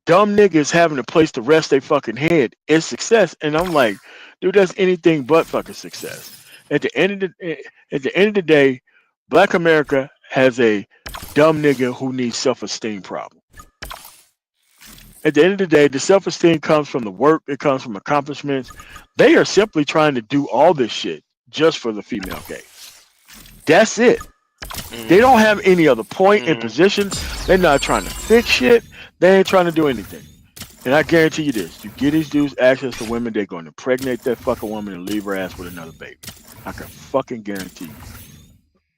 dumb niggas having a place to rest their fucking head is success. And I'm like, dude, that's anything but fucking success. At the end of the day, Black America has a dumb nigga who needs self-esteem problem. At the end of the day, the self-esteem comes from the work, it comes from accomplishments. They are simply trying to do all this shit just for the female gaze. That's it. They don't have any other point in position. They're not trying to fix shit. They ain't trying to do anything. And I guarantee you this, you get these dudes access to women, they're going to impregnate that fucking woman and leave her ass with another baby. I can fucking guarantee you.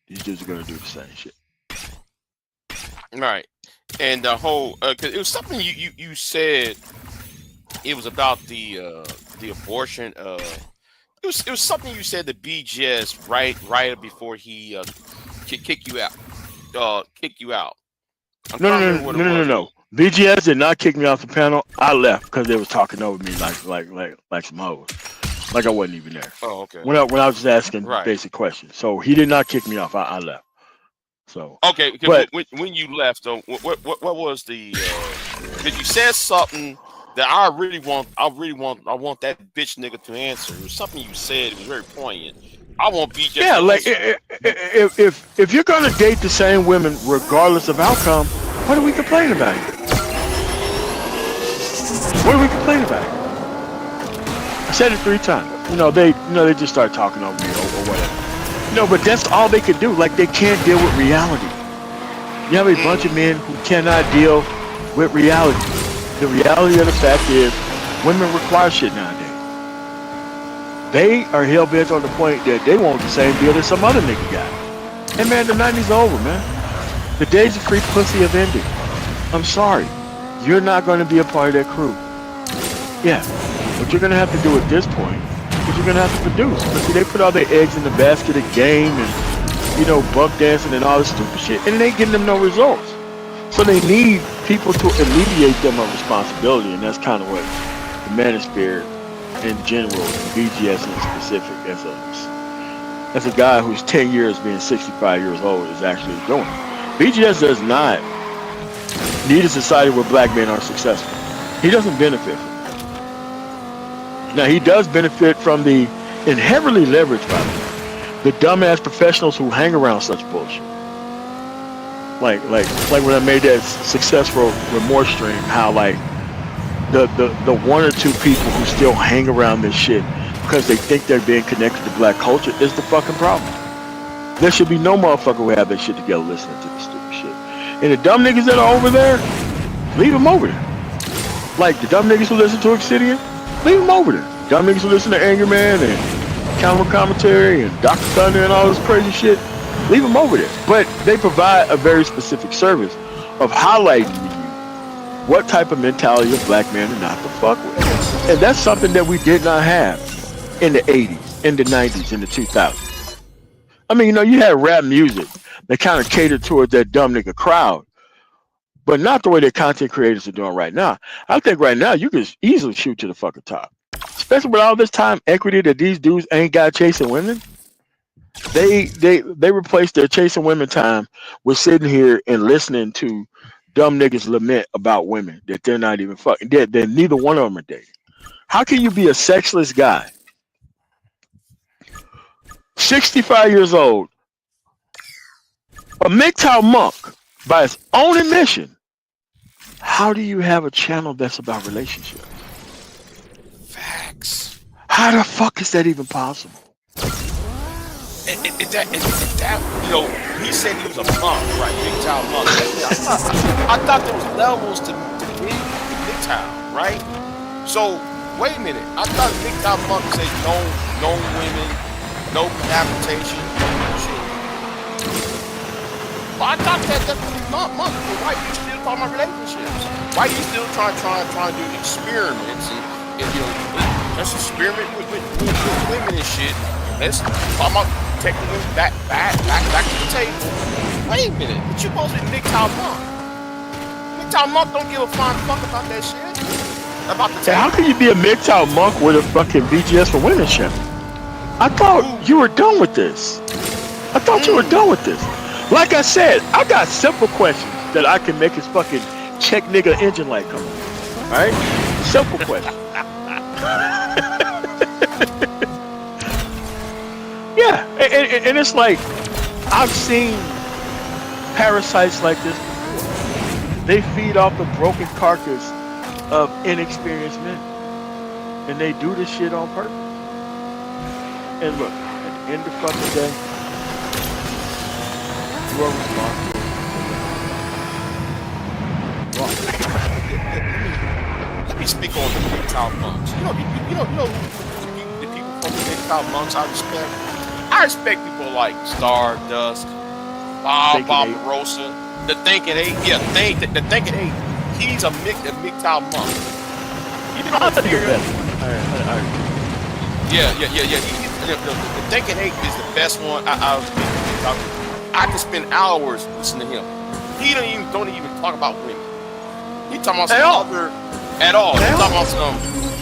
These dudes are going to do the same shit. Right. And the whole, cause it was something you said. It was about the abortion. It was something you said to BGS right before he kick you out. Kick you out. No. BGS did not kick me off the panel. I left because they was talking over me like some hoes. Like I wasn't even there. Oh, okay. When I was just asking basic questions. So he did not kick me off. I left. So okay, but when you left, though, what was the? Because you said something that I want that bitch nigga to answer. It was something you said. It was very poignant. I want BJ. Yeah, like if you're gonna date the same women regardless of outcome, what are we complaining about? What are we complaining about? I said it 3 times. They just start talking over me or whatever. But that's all they can do. Like, they can't deal with reality. You have a bunch of men who cannot deal with reality. The reality of the fact is, women require shit nowadays. They are hell-bent on the point that they want the same deal that some other nigga got. And man, the 90s are over, man. The days of free pussy have ended. I'm sorry. You're not going to be a part of that crew. Yeah. What you're going to have to do at this point is you're going to have to produce. But see, they put all their eggs in the basket of game and, buck dancing and all this stupid shit, and it ain't getting them no results. So they need people to alleviate them of responsibility, and that's kind of what the Manosphere in general, BGS in specific, as a guy who's 10 years being 65 years old is actually doing. BGS does not need a society where black men are successful. He doesn't benefit from it. Now, he does benefit from the, and heavily leveraged by the dumbass professionals who hang around such bullshit. Like when I made that successful remorse stream, how like the 1 or 2 people who still hang around this shit because they think they're being connected to black culture is the fucking problem. There should be no motherfucker who have that shit together listening to this stupid shit. And the dumb niggas that are over there, leave them over there. Like the dumb niggas who listen to Obsidian, leave them over there. Dumb niggas who listen to Anger Man and Counter Commentary and Dr. Thunder and all this crazy shit, leave them over there. But they provide a very specific service of highlighting to you what type of mentality of black men are not to fuck with. And that's something that we did not have in the 80s, in the 90s, in the 2000s. I mean, you had rap music that kind of catered towards that dumb nigga crowd, but not the way that content creators are doing right now. I think right now you can easily shoot to the fucking top, especially with all this time equity that these dudes ain't got chasing women. They replaced their chasing women time with sitting here and listening to dumb niggas lament about women that they're not even fucking dead. That neither one of them are dating. How can you be a sexless guy, 65 years old, a MGTOW monk by his own admission? How do you have a channel that's about relationships? Facts. How the fuck is that even possible? He said he was a monk, right? MGTOW monk. I thought there was levels to MGTOW, right? So wait a minute. I thought MGTOW monk said no women, no cohabitation, no shit. Well, I thought that's not monk. Why are you still talking about relationships? Why are you still trying to do experiments and just experiment with women and shit? Let's talk about taking them back to the table. Wait a minute, what you supposed to be MGTOW monk? MGTOW monk don't give a flying fuck about that shit. About the table. How can you be a MGTOW monk with a fucking BGS for women shit? I thought you were done with this. Like I said, I got simple questions that I can make his fucking check nigga engine light come on. Right? Simple question. Yeah, and it's like I've seen parasites like this before. They feed off the broken carcass of inexperienced men, and they do this shit on purpose. And look, at the end of the fucking day, you are responsible. Let me speak on the MGTOW monks. You know the people from the MGTOW monks I respect. I respect people like Stardust, Bob Barbarossa, the Thinking Ape. Yeah, the Thinking Ape. He's a MGTOW monk. You know what I'm saying? Yeah. The Thinking Ape is the best one. I can spend hours listening to him. He don't even talk about women. He talking about some other at all. He talking about some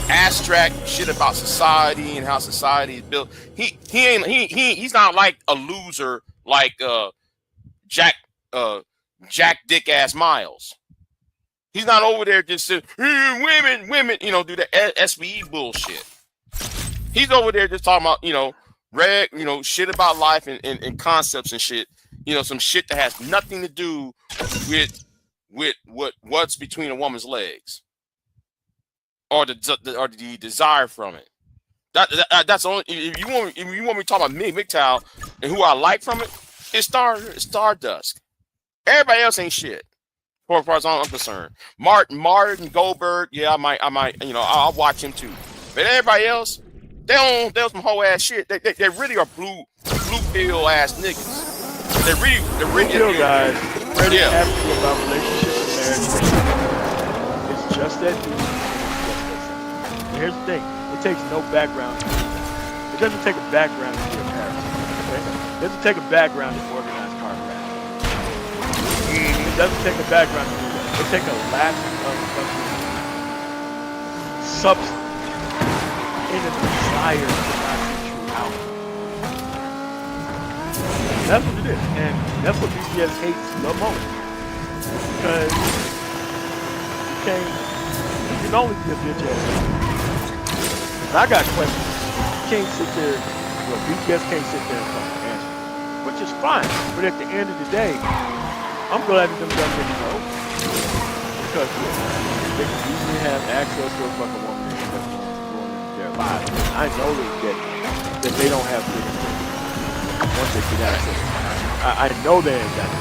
abstract shit about society and how society is built. He's not like a loser like Jack Dick ass Miles. He's not over there just saying women, do the SBE bullshit. He's over there just talking about shit about life and concepts and shit. Some shit that has nothing to do with what's between a woman's legs or the desire from it. That's only if you want me to talk about MGTOW and who I like from it, it's Stardust. Everybody else ain't shit. As far as I'm concerned, Martin Goldberg, yeah, I might, I'll watch him too. But everybody else, they don't some whole ass shit. They really are blue pill ass niggas. They're really pill guys. Ready yeah. Asking about relationships and marriage. It's just that deep. And here's the thing: it takes no background. It doesn't take a background to be a parasite. Okay? It doesn't take a background to organize car crash. It doesn't take a background to do that. It takes a lack of substance and a desire to not be true out. That's what it is, and that's what BTS hates the most. Because you can only be a bitch ass. And I got questions. You can't sit there, BTS can't sit there and fucking answer, which is fine. But at the end of the day, I'm glad that them young niggas know. Because they can easily have access to a fucking woman and end up going into their lives. I know that they don't have good intentions. Once they get access, I know they ain't got it.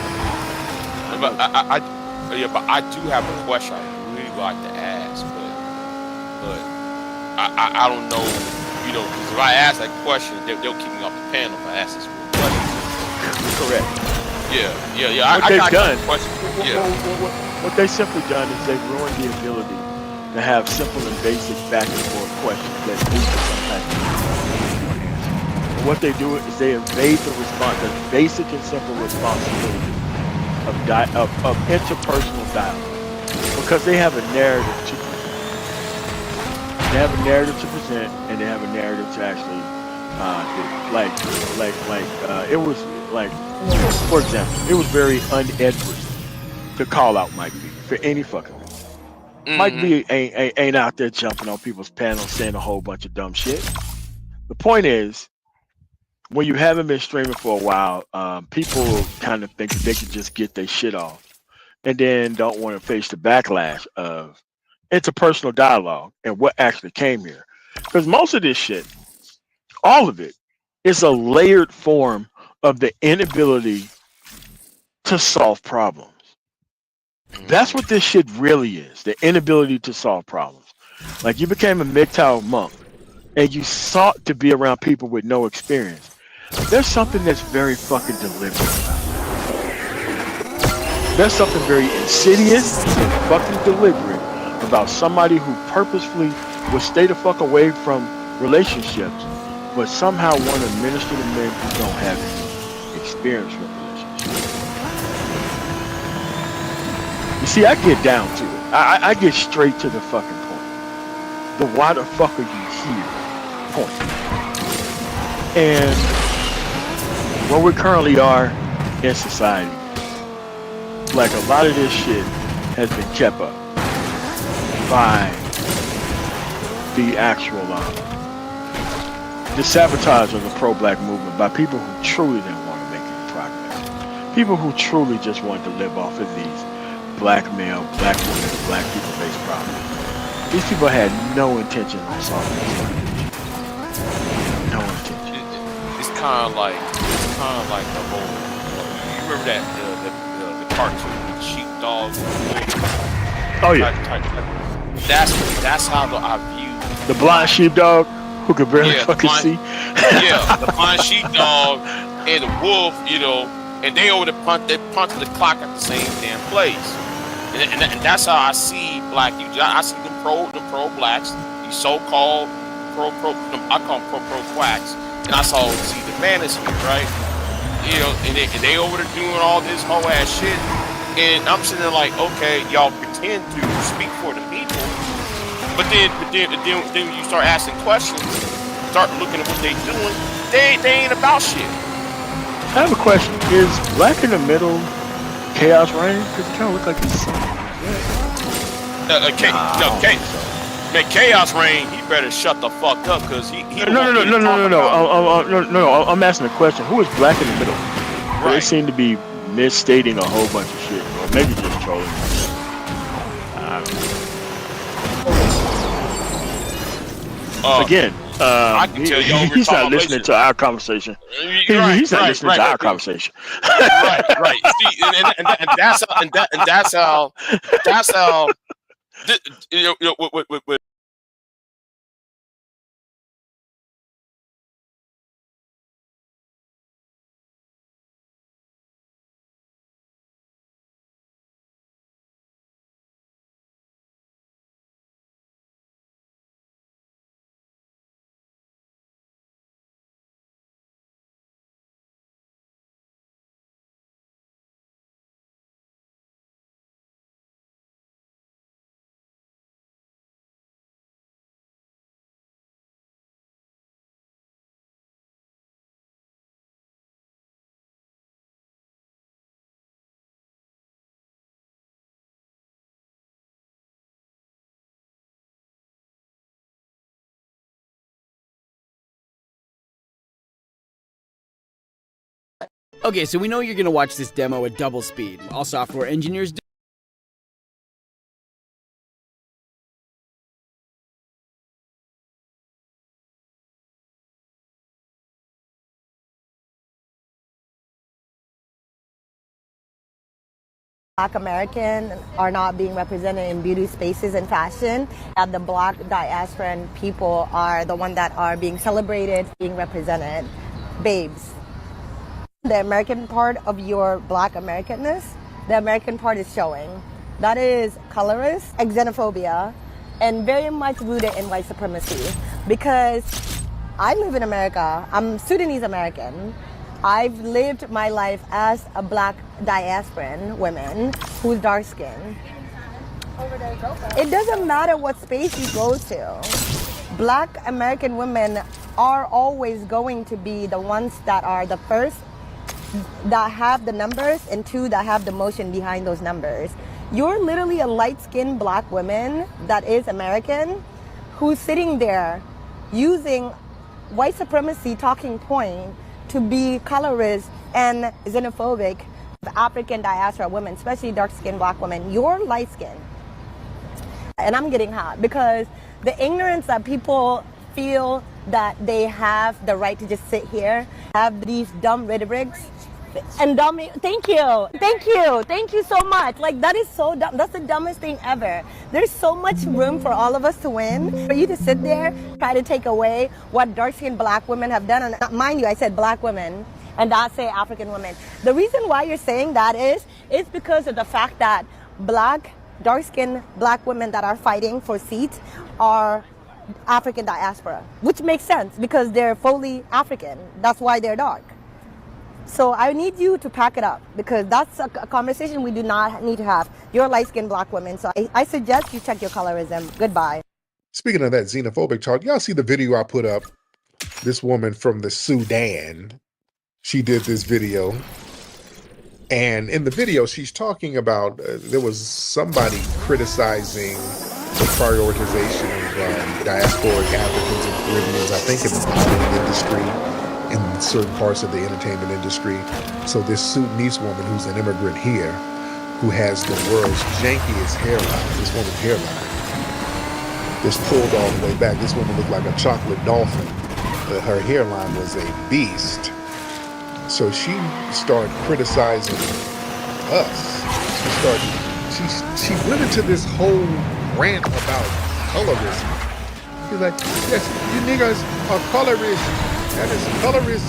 But I do have a question I really like to ask, but I don't know, because if I ask that question, they'll kick me off the panel if I ask this question. Correct. Yeah. What they've done, what they simply done is they've ruined the ability to have simple and basic back and forth questions that lead to some type of answer. And what they do is they evade the basic and simple responsibility of interpersonal dialogue, because they have a narrative to present. They have a narrative to present, and they have a narrative to actually it was like, for example, it was very un-Edward to call out Mike B for any fucking reason. Mm-hmm. Mike B ain't out there jumping on people's panels saying a whole bunch of dumb shit. The point is, when you haven't been streaming for a while, people kind of think that they can just get their shit off and then don't want to face the backlash of interpersonal dialogue and what actually came here. Because most of this shit, all of it, is a layered form of the inability to solve problems. That's what this shit really is, the inability to solve problems. Like, you became a MGTOW monk and you sought to be around people with no experience. There's something that's very fucking deliberate about it. There's something very insidious and fucking deliberate about somebody who purposefully will stay the fuck away from relationships, but somehow want to minister to men who don't have any experience with relationships. You see, I get down to it. I get straight to the fucking point. The why the fuck are you here point. And where we currently are in society, like, a lot of this shit has been kept up. by the actual the sabotage of the pro-black movement by people who truly didn't want to make any progress. People who truly just wanted to live off of these black male, black women, black people-based problems. These people had no intention of solving this issue. No intention. It's kind of like the whole. You remember that the cartoon sheepdog? Oh yeah. That's how I view the blind sheepdog who could barely fucking see. Yeah, the blind sheepdog and the wolf, you know, and they over the punt the clock at the same damn place. And that's how I see black youth. I see the pro blacks, these so-called I call them pro quacks, and I see the manosphere, right? You know, and they over there doing all this whole ass shit, and I'm sitting there like, okay, y'all pretend to speak for the people, but then when you start asking questions, start looking at what they doing, they ain't about shit. I have a question: is Black in the Middle Chaos Reign? Because it kind of looks like he's something. Man, Chaos Reign, he better shut the fuck up, because he No. I'm asking a question. Who is Black in the Middle? Right. They seem to be misstating a whole bunch of shit, or maybe just trolling. Again, I can tell you he's not listening to our conversation. He's not listening to our conversation. Right. See, and that's how. You know, with Okay, so we know you're gonna watch this demo at double speed. All software engineers do. Black American are not being represented in beauty spaces and fashion. And the Black diasporan people are the ones that are being celebrated, being represented. Babes. The American part of your Black Americanness, the American part is showing. That is colorist, xenophobia, and very much rooted in white supremacy. Because I live in America, I'm Sudanese American. I've lived my life as a Black diasporan woman who's dark skinned. It doesn't matter what space you go to. Black American women are always going to be the ones that are the first that have the numbers, and two, that have the motion behind those numbers. You're literally a light-skinned Black woman that is American who's sitting there using white supremacy talking point to be colorist and xenophobic of African diaspora women, especially dark-skinned Black women. You're light-skinned. And I'm getting hot because the ignorance that people feel that they have the right to just sit here, have these dumb rhetorics, and dumb, thank you so much. Like, that is so dumb. That's the dumbest thing ever. There's so much room for all of us to win. For you to sit there, try to take away what dark-skinned Black women have done, and mind you, I said Black women, and not say African women. The reason why you're saying that is because of the fact that Black, dark-skinned Black women that are fighting for seats are African diaspora, which makes sense because they're fully African. That's why they're dark. So I need you to pack it up because that's a conversation we do not need to have. You're a light-skinned Black woman, so I suggest you check your colorism. Goodbye. Speaking of that xenophobic talk, y'all see the video I put up? This woman from the Sudan, she did this video. And in the video, she's talking about, there was somebody criticizing prioritization of diasporic Africans and Caribbeans, I think in the modeling industry, in certain parts of the entertainment industry. So this Sudanese woman who's an immigrant here, who has the world's jankiest hairline, this woman's hairline, just pulled all the way back. This woman looked like a chocolate dolphin. Her hairline was a beast. So she started criticizing us. She went into this whole rant about colorism. She's like, yes, you niggas are colorist. That is colorist.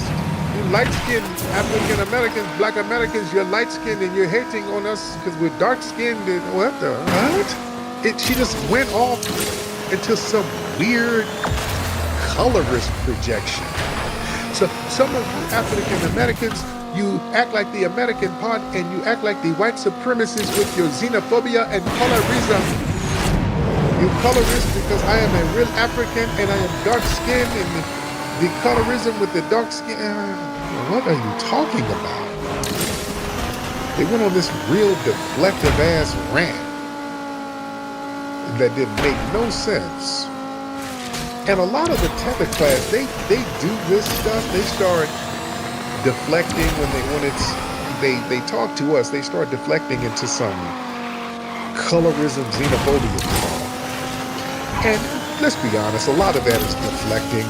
You light-skinned African Americans, Black Americans, you're light-skinned and you're hating on us because we're dark-skinned. And what? She just went off into some weird colorist projection. So some of you African Americans, you act like the American part and you act like the white supremacists with your xenophobia and colorism. You colorist because I am a real African and I am dark-skinned, and the colorism with the dark skin. What are you talking about? They went on this real deflective ass rant that didn't make no sense. And a lot of the tether class, they do this stuff. They start deflecting they talk to us. They start deflecting into some colorism, xenophobia talk. And let's be honest, a lot of that is deflecting.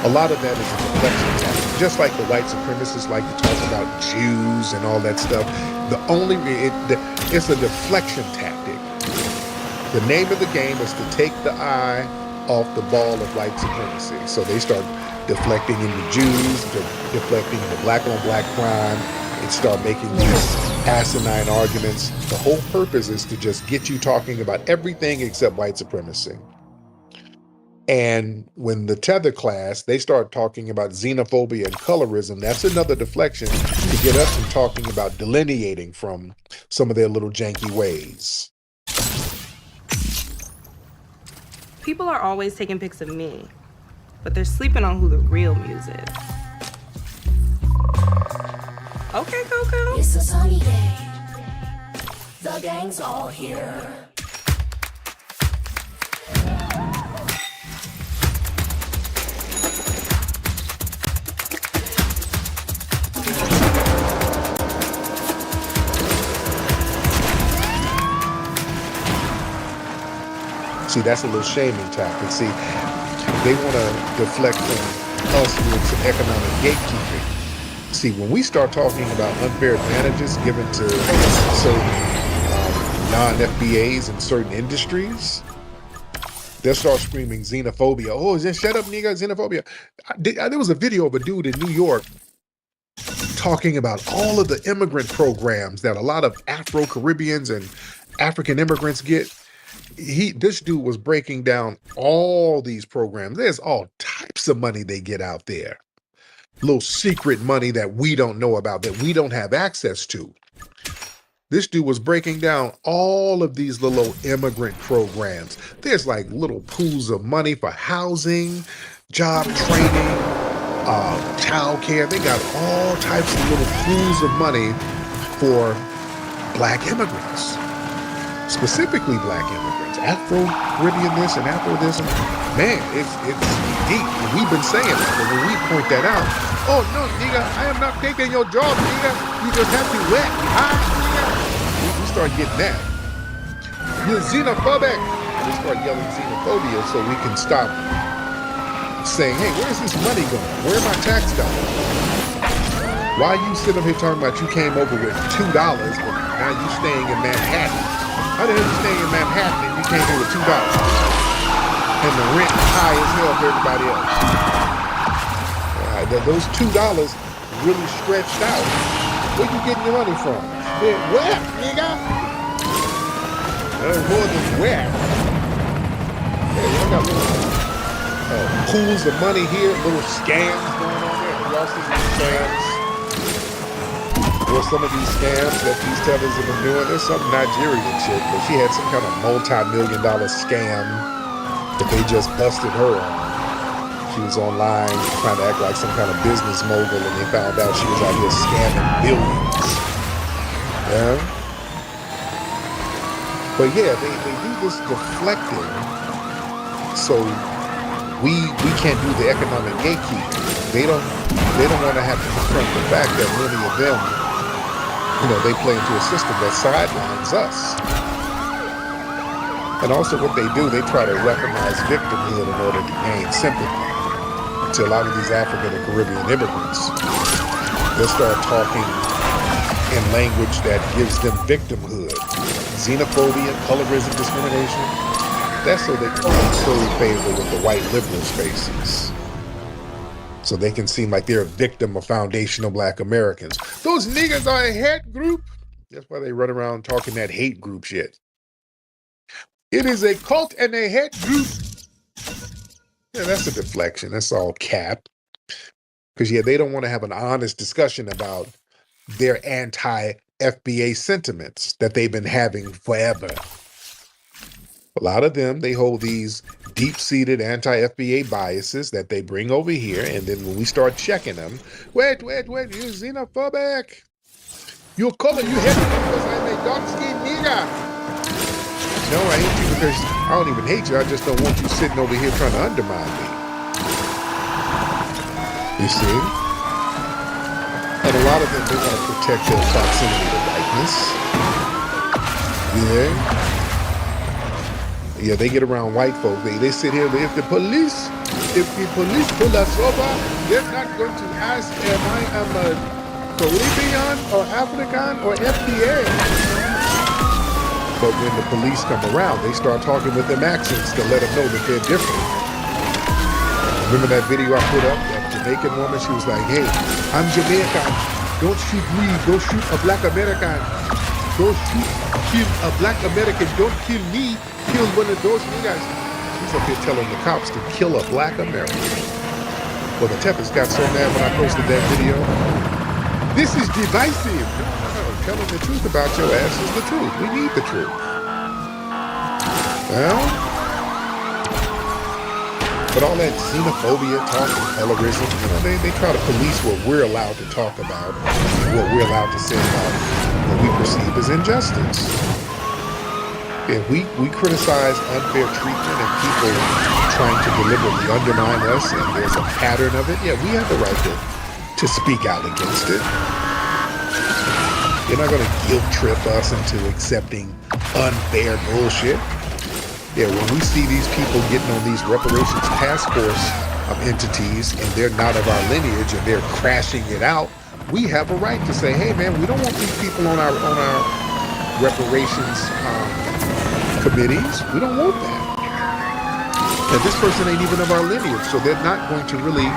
A lot of that is a deflection tactic. Just like the white supremacists like to talk about Jews and all that stuff. It's a deflection tactic. The name of the game is to take the eye off the ball of white supremacy. So they start deflecting into Jews, deflecting into black on black crime, and start making these asinine arguments. The whole purpose is to just get you talking about everything except white supremacy. And when the tether class, they start talking about xenophobia and colorism, that's another deflection to get us from talking about delineating from some of their little janky ways. People are always taking pics of me, but they're sleeping on who the real muse is. Okay, Coco. It's a sunny day. The gang's all here. See, that's a little shaming tactic. See, they want to deflect from us with some economic gatekeeping. See, when we start talking about unfair advantages given to certain non-FBAs in certain industries, they'll start screaming xenophobia. Oh, just shut up, nigga, xenophobia. There was a video of a dude in New York talking about all of the immigrant programs that a lot of Afro-Caribbeans and African immigrants get. This dude was breaking down all these programs. There's all types of money they get out there. Little secret money that we don't know about, that we don't have access to. This dude was breaking down all of these little immigrant programs. There's like little pools of money for housing, job training, childcare. They got all types of little pools of money for black immigrants. Specifically black immigrants, Afro-Caribbean this and Afro this. Man, it's deep. And we've been saying that, but when we point that out, oh no, nigga, I am not taking your job, nigga. You just have to wet, nigga. We start getting that. You're xenophobic. We start yelling xenophobia so we can stop saying, hey, where's this money going? Where are my tax dollars? Why are you sitting up here talking about you came over with $2, but now you staying in Manhattan? How the hell you staying in Manhattan and you came here with $2? And the rent high as hell for everybody else. Those $2 really stretched out. Where you getting your money from? Where, nigga? More than where? Hey, I got little pools of money here, little scams going on there. Y'all see these scams? Well, some of these scams that these tellers have been doing, there's some Nigerian chick, but she had some kind of multi-million-dollar scam that they just busted her on. She was online trying to act like some kind of business mogul, and they found out she was out here scamming billions. Yeah? But yeah, they do this deflecting, so we can't do the economic gatekeeping. They don't want to have to confront the fact that many of them, they play into a system that sidelines us. And also what they do, they try to weaponize victimhood in order to gain sympathy. To a lot of these African and Caribbean immigrants, they'll start talking in language that gives them victimhood. Xenophobia, colorism, discrimination. That's so they can curry favor with the white liberal spaces. So they can seem like they're a victim of foundational Black Americans. Those niggas are a hate group. That's why they run around talking that hate group shit. It is a cult and a hate group. Yeah, that's a deflection. That's all cap. Because, they don't want to have an honest discussion about their anti-FBA sentiments that they've been having forever. A lot of them, they hold these deep-seated anti-FBA biases that they bring over here, and then when we start checking them, wait, you xenophobic. You color, you hate me because I'm a dark-skinned nigga. No, I hate you because I don't even hate you. I just don't want you sitting over here trying to undermine me. You see? And a lot of them, they want to protect their proximity to whiteness. Yeah, they get around white folk. They sit here, if the police pull us over, they're not going to ask if I am a Caribbean or African or FBA. But when the police come around, they start talking with them accents to let them know that they're different. Remember that video I put up, that Jamaican woman? She was like, hey, I'm Jamaican. Don't shoot me. Go shoot a Black American. Go kill a Black American. Don't kill me. Kill one of those niggas. She's up here telling the cops to kill a Black American. Well, the Tempest got so mad when I posted that video. This is divisive. No. Telling the truth about your ass is the truth. We need the truth. Well, but all that xenophobia talk and colorism, they try to police what we're allowed to talk about, what we're allowed to say about what we perceive as injustice. If we criticize unfair treatment and people trying to deliberately undermine us, and there's a pattern of it, we have the right to speak out against it. You're not going to guilt trip us into accepting unfair bullshit. When we see these people getting on these reparations task force of entities and they're not of our lineage and they're crashing it out, we have a right to say, hey man, we don't want these people on our reparations committees. We don't want that. And this person ain't even of our lineage, so they're not going to really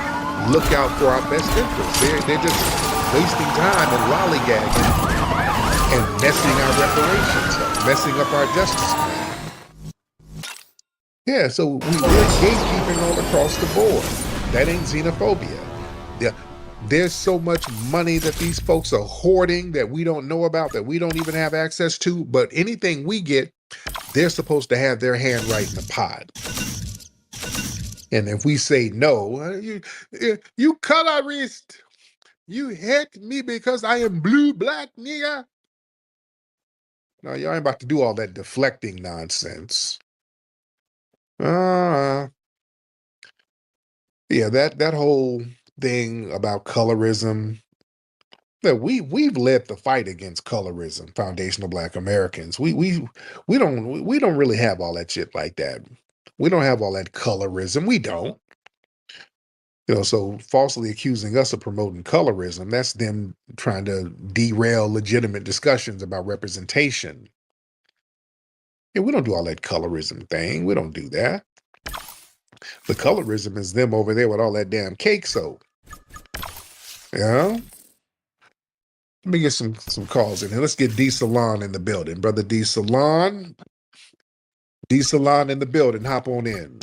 look out for our best interests. They're just wasting time and lollygagging and messing our reparations up, messing up our justice plan. So we're gatekeeping all across the board. That ain't xenophobia. There's so much money that these folks are hoarding that we don't know about, that we don't even have access to, but anything we get, they're supposed to have their hand right in the pot. And if we say no, you colorist, you hate me because I am blue, black, nigga. No, y'all ain't about to do all that deflecting nonsense. That whole thing about colorism, that we've led the fight against colorism, foundational Black Americans. We don't really have all that shit like that. We don't have all that colorism. We don't. So falsely accusing us of promoting colorism, that's them trying to derail legitimate discussions about representation. We don't do all that colorism thing. We don't do that. The colorism is them over there with all that damn cake soap. Let me get some calls in here. Let's get D Salon in the building. Brother D Salon. D Salon in the building. Hop on in.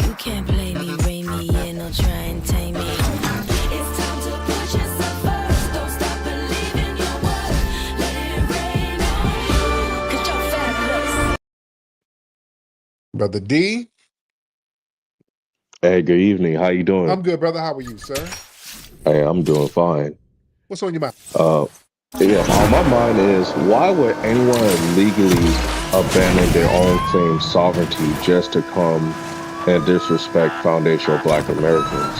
You can't play me, rein me in, or try and tame me. It's time to put yourself first. Don't stop believing your worth. Let it rain on you, 'cause you're fabulous. Brother D. Hey, good evening. How you doing? I'm good, brother. How are you, sir? Hey, I'm doing fine. What's on your mind? Yeah, on my mind is why would anyone legally abandon their own claimed sovereignty just to come and disrespect foundational Black Americans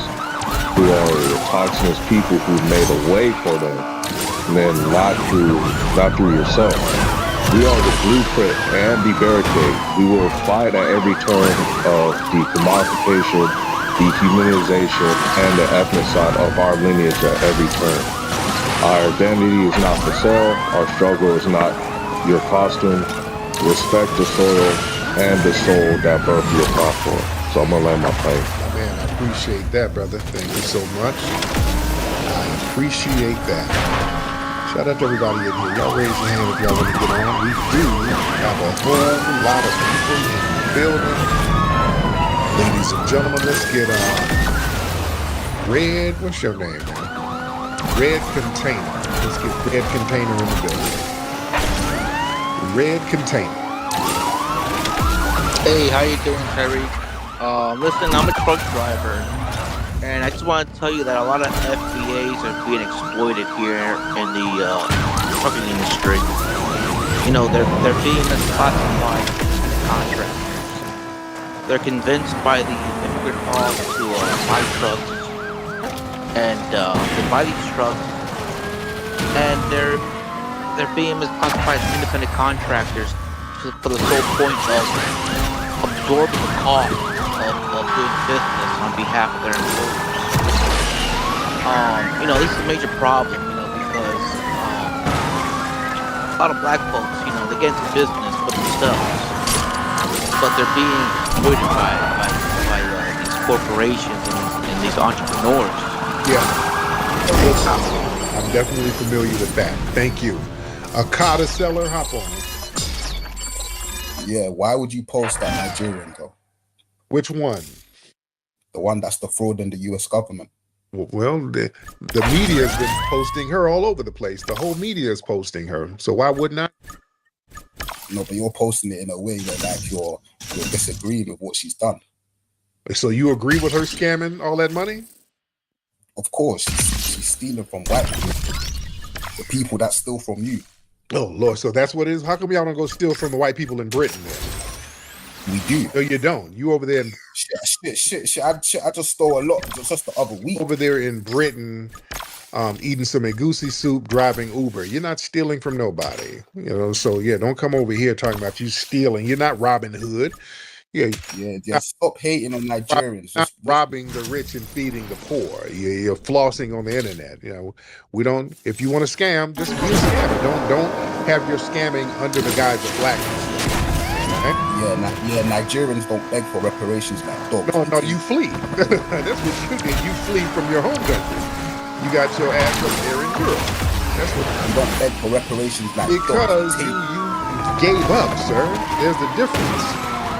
who are the autochthonous people who made a way for them, and then not through yourself. We are the blueprint and the barricade. We will fight at every turn of the commodification, dehumanization, and the ethnocide of our lineage at every turn. Our identity is not for sale. Our struggle is not your costume. Respect the soil and the soul that birthed your platform. So I'm gonna land my plane. Man, I appreciate that, brother. Thank you so much. I appreciate that. Shout out to everybody in here. Y'all raise your hand if y'all want to get on. We do have a whole lot of people in the building. Ladies and gentlemen, let's get Red. What's your name, man? Red Container. Let's get Red Container in the building. Red Container. Hey, how you doing, Terry? Listen, I'm a truck driver, and I just want to tell you that a lot of FBAs are being exploited here in the trucking industry. You know, they're being classified as contractors. They're convinced by the immigrant laws to buy trucks, and they buy these trucks, and they're being misclassified as independent contractors for the sole point of absorbing the cost of doing business on behalf of their employees. You know, this is a major problem, you know, because a lot of Black folks, you know, they get into business for themselves, but they're being exploited by these corporations and these entrepreneurs. Yeah. I'm definitely familiar with that. Thank you. A Kata seller, hop on. Yeah, why would you post that Nigerian though? Which one? The one that's defrauding the US government. Well, the media has been posting her all over the place. The whole media is posting her. So why wouldn't I? No, but you're posting it in a way where like you're disagreeing with what she's done. So you agree with her scamming all that money? Of course, she's stealing from white people. The people that steal from you. Oh, Lord. So that's what it is? How come y'all don't go steal from the white people in Britain then? We do. No, you don't. You over there in... Shit. I just stole a lot just the other week. Over there in Britain, eating some egusi soup, driving Uber. You're not stealing from nobody. You know, so yeah, don't come over here talking about you stealing. You're not Robin Hood. Yeah, stop hating on Nigerians. Not robbing the rich and feeding the poor. You're flossing on the internet. You know, we don't. If you want to scam, just be a scammer. Don't have your scamming under the guise of blackness. Right? Yeah, Nigerians don't beg for reparations like dogs. No, you flee. That's what you did. You flee from your home country. You got your ass up there in Europe. That's what you don't beg for reparations like because you gave up, sir. There's a difference.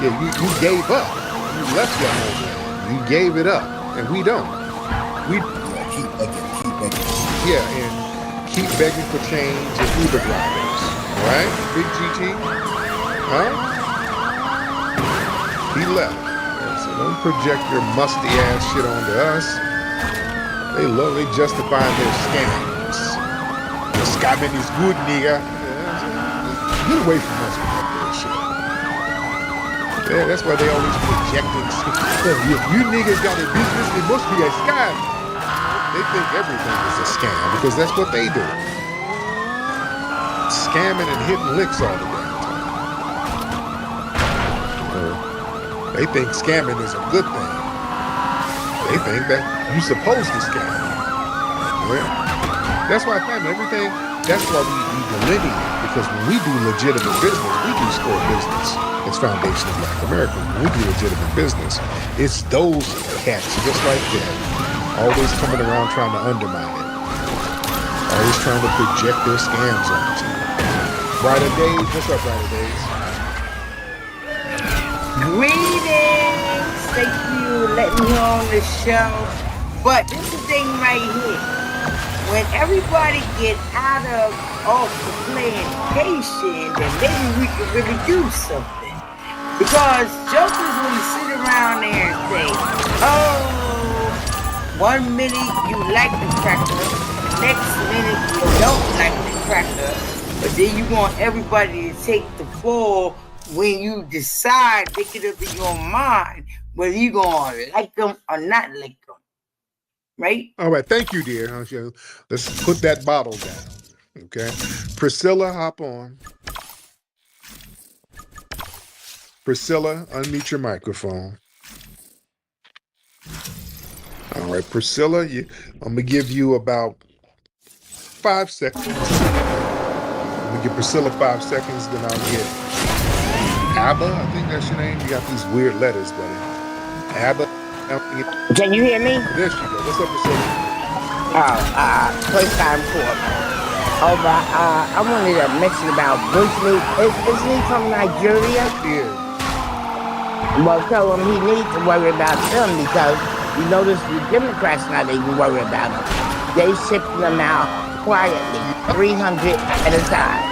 Yeah, you gave up. You left your homeland. You gave it up, and we don't. Keep begging. Yeah, and keep begging for change and Uber drivers. All right, Big GT? Huh? He left. So don't project your musty ass shit onto us. They justifying their scams. The scamming is good, nigga. Get away from us with that bullshit. Yeah, that's why they always projecting. If you niggas got a business, it must be a scam. They think everything is a scam because that's what they do. Scamming and hitting licks all the damn time. They think scamming is a good thing. They think that you're supposed to scam. Well, that's why everything, that's why we delineate, because when we do legitimate business, we do score business. It's foundation of Black America. When we do legitimate business, it's those cats just like that, always coming around trying to undermine it. Always trying to project their scams onto you. Brighter Days, what's up, Brighter Days? Greetings! Thank you for letting me on the show. But this is the thing right here. When everybody get out of the playing patient, then maybe we can really do something. Because jokers will sit around there and say, 1 minute you like the cracker, next minute you don't like the cracker, but then you want everybody to take the fall when you decide, make it up in your mind whether you gonna like them or not like them, right? All right, thank you, dear. Let's put that bottle down. Okay, Priscilla, hop on. Priscilla, unmute your microphone. All right, Priscilla, I'm gonna give you about 5 seconds. I'm gonna give Priscilla 5 seconds, then I'll get Abba. I think that's your name. You got these weird letters, buddy. Abba. Can you hear me? There she goes. What's up, Priscilla? First time for Oh, but I wanted to mention about Bush League. Isn't he from Nigeria? Yeah. Well, tell him he needs to worry about them because you notice the Democrats not even worry about them. They shipping them out quietly, 300 at a time.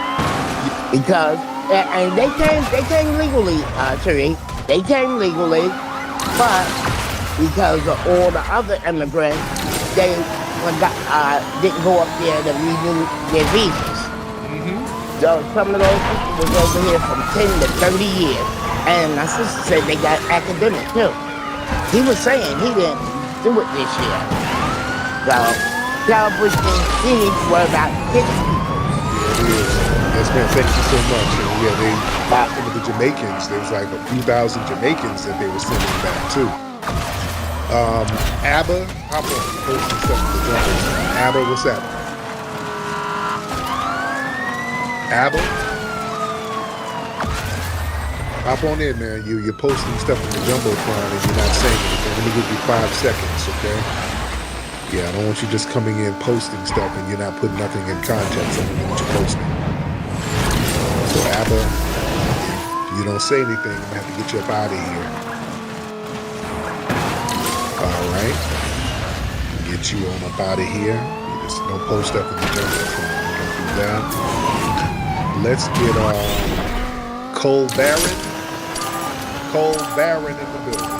Because, and they came legally, Tariq. They came legally, but because of all the other immigrants, they didn't go up there to renew their visas. So some of those people was over here from 10 to 30 years. And my sister said they got academic too. He was saying he didn't do it this year. So, tell Bush he needs to worry about his people. Yeah, it is. Yes, man, thank you so much. And yeah, some of the Jamaicans, there was like a few thousand Jamaicans that they were sending back too. Abba, hop on. Posting stuff in the jungle. Abba, what's that? Abba? Hop on in, man. You're posting stuff in the Jumbotron and you're not saying anything. Let me give you 5 seconds, okay? Yeah, I don't want you just coming in posting stuff and you're not putting nothing in context on what you're posting. So Abba, if you don't say anything, I'm gonna have to get you up out of here. All right. Get you on up out of here. You just don't post stuff in the Jumbotron. We don't do that. Let's get Cole Barron. Cole Barron in the building.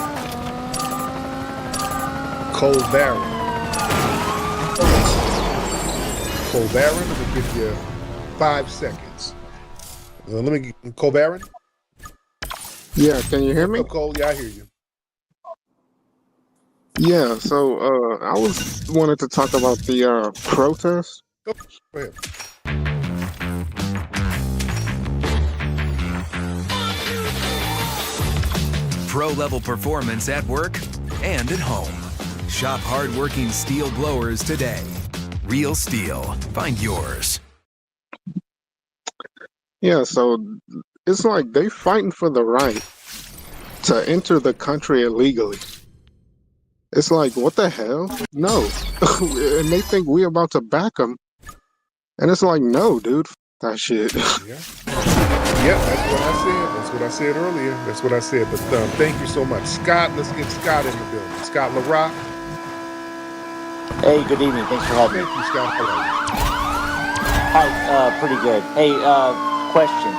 Cole Barron. Cole Barron, I'm gonna give you 5 seconds. Cole Barron? Yeah, can you hear me? Cole, yeah, I hear you. Yeah, so I wanted to talk about the protest. Go ahead. Pro-level performance at work and at home. Shop hard-working steel blowers today. Real Steel. Find yours. Yeah, so it's like they fighting for the right to enter the country illegally. It's like, what the hell? No. And they think we about to back them. And it's like, no, dude. That shit. Yeah. Yeah, that's what I said. That's what I said earlier. That's what I said. But thank you so much. Scott, let's get Scott in the building. Scott LaRock. Hey, good evening. Thanks for having me. Thank you, Scott. How are you? Hi, pretty good. Hey, question.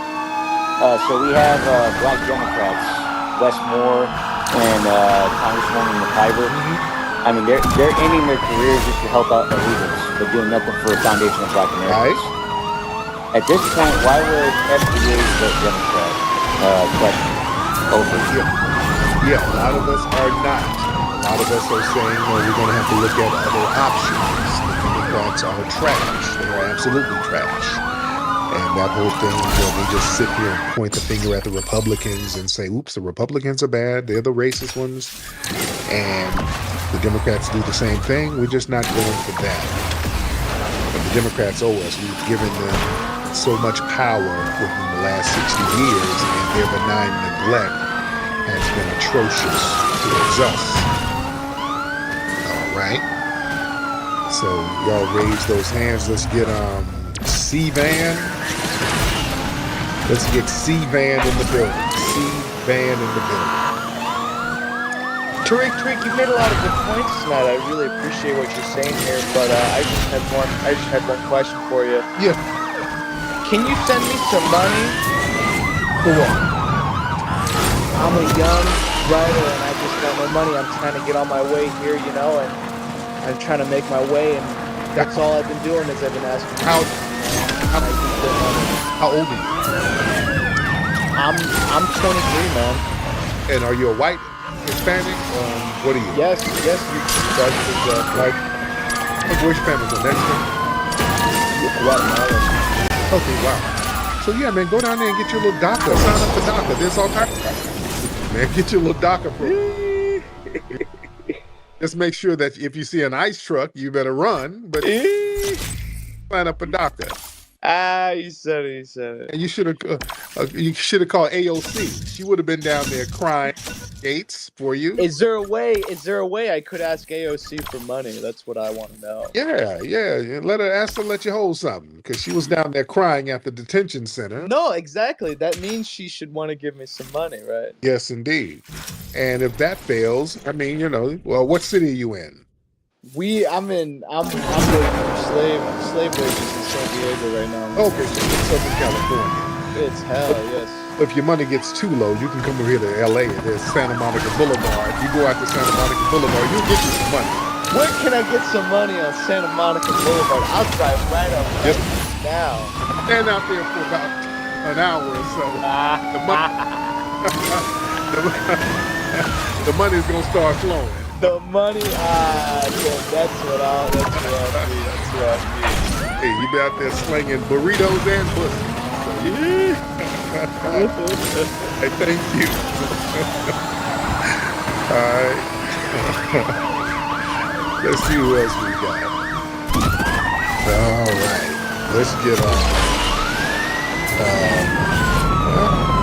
So we have black Democrats, Westmore and Congresswoman McIver. I mean, they're ending their careers just to help out illegals, but doing nothing for the foundation of Black Americans. Right. At this point, why would FBA vote Democrat? Question. Over. Yeah, a lot of us are not. A lot of us are saying, well, we're going to have to look at other options. The Democrats are trash. They are absolutely trash. And that whole thing, they just sit here and point the finger at the Republicans and say, oops, the Republicans are bad. They're the racist ones. And the Democrats do the same thing. We're just not going for that. But the Democrats owe us. We've given them so much power within the last 60 years, and their benign neglect has been atrocious towards us. All right. So y'all raise those hands. Let's get C-Van. Let's get C-Van in the building. C-Van in the building. Tariq, you made a lot of good points tonight. I really appreciate what you're saying here, but I just had one question for you. Yeah. Can you send me some money? For what? I'm a young writer and I just got no money. I'm trying to get on my way here, and I'm trying to make my way, and That's all I've been doing is I've been asking. How old are you? I'm 23, man. And are you a white Hispanic? What are you? Yes, you like which Hispanic? Mexican? Guatemala. Okay, wow. So yeah, man, go down there and get your little DACA. Sign up for DACA. There's all kinds. Man, get your little DACA program. Just make sure that if you see an ice truck, you better run. But sign up for DACA. He said it. And you should have called AOC. She would have been down there crying gates for you. Is there a way I could ask AOC for money? That's what I want to know. Yeah. Ask her to let you hold something, because she was down there crying at the detention center. No, exactly. That means she should want to give me some money, right? Yes, indeed. And if that fails, I mean, well, what city are you in? I'm working slave wages in San Diego right now. Okay, so it's Southern California. It's hell, yes. If your money gets too low, you can come over here to LA. There's Santa Monica Boulevard. You go out to Santa Monica Boulevard, you'll get you some money. Where can I get some money on Santa Monica Boulevard? I'll drive right up now. Stand out there for about an hour or so. The money's gonna start flowing. The money, that's what I mean. Hey, you be out there slinging burritos and pussy. Hey, thank you. All right. Let's see who else we got. All right. Let's get on.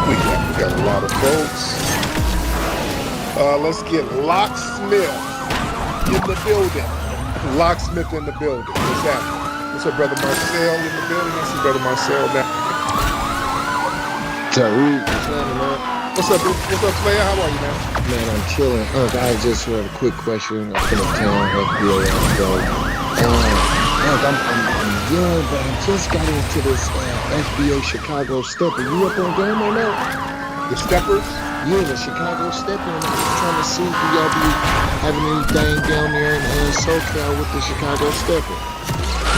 We got a lot of folks. Let's get Locksmith in the building. Locksmith in the building. What's happening? What's up, Brother Marcel in the building? I see Brother Marcel now. Tariq, what's happening, man? What's up, player? How are you, man? Man, I'm chilling. I just had a quick question. I'm from town, FBA, I'm young, but I just got into this FBA Chicago Stepper. You up on game on that? The Steppers? Yeah, the Chicago Stepper. And I'm just trying to see if y'all be having anything down there in SoCal with the Chicago Stepper.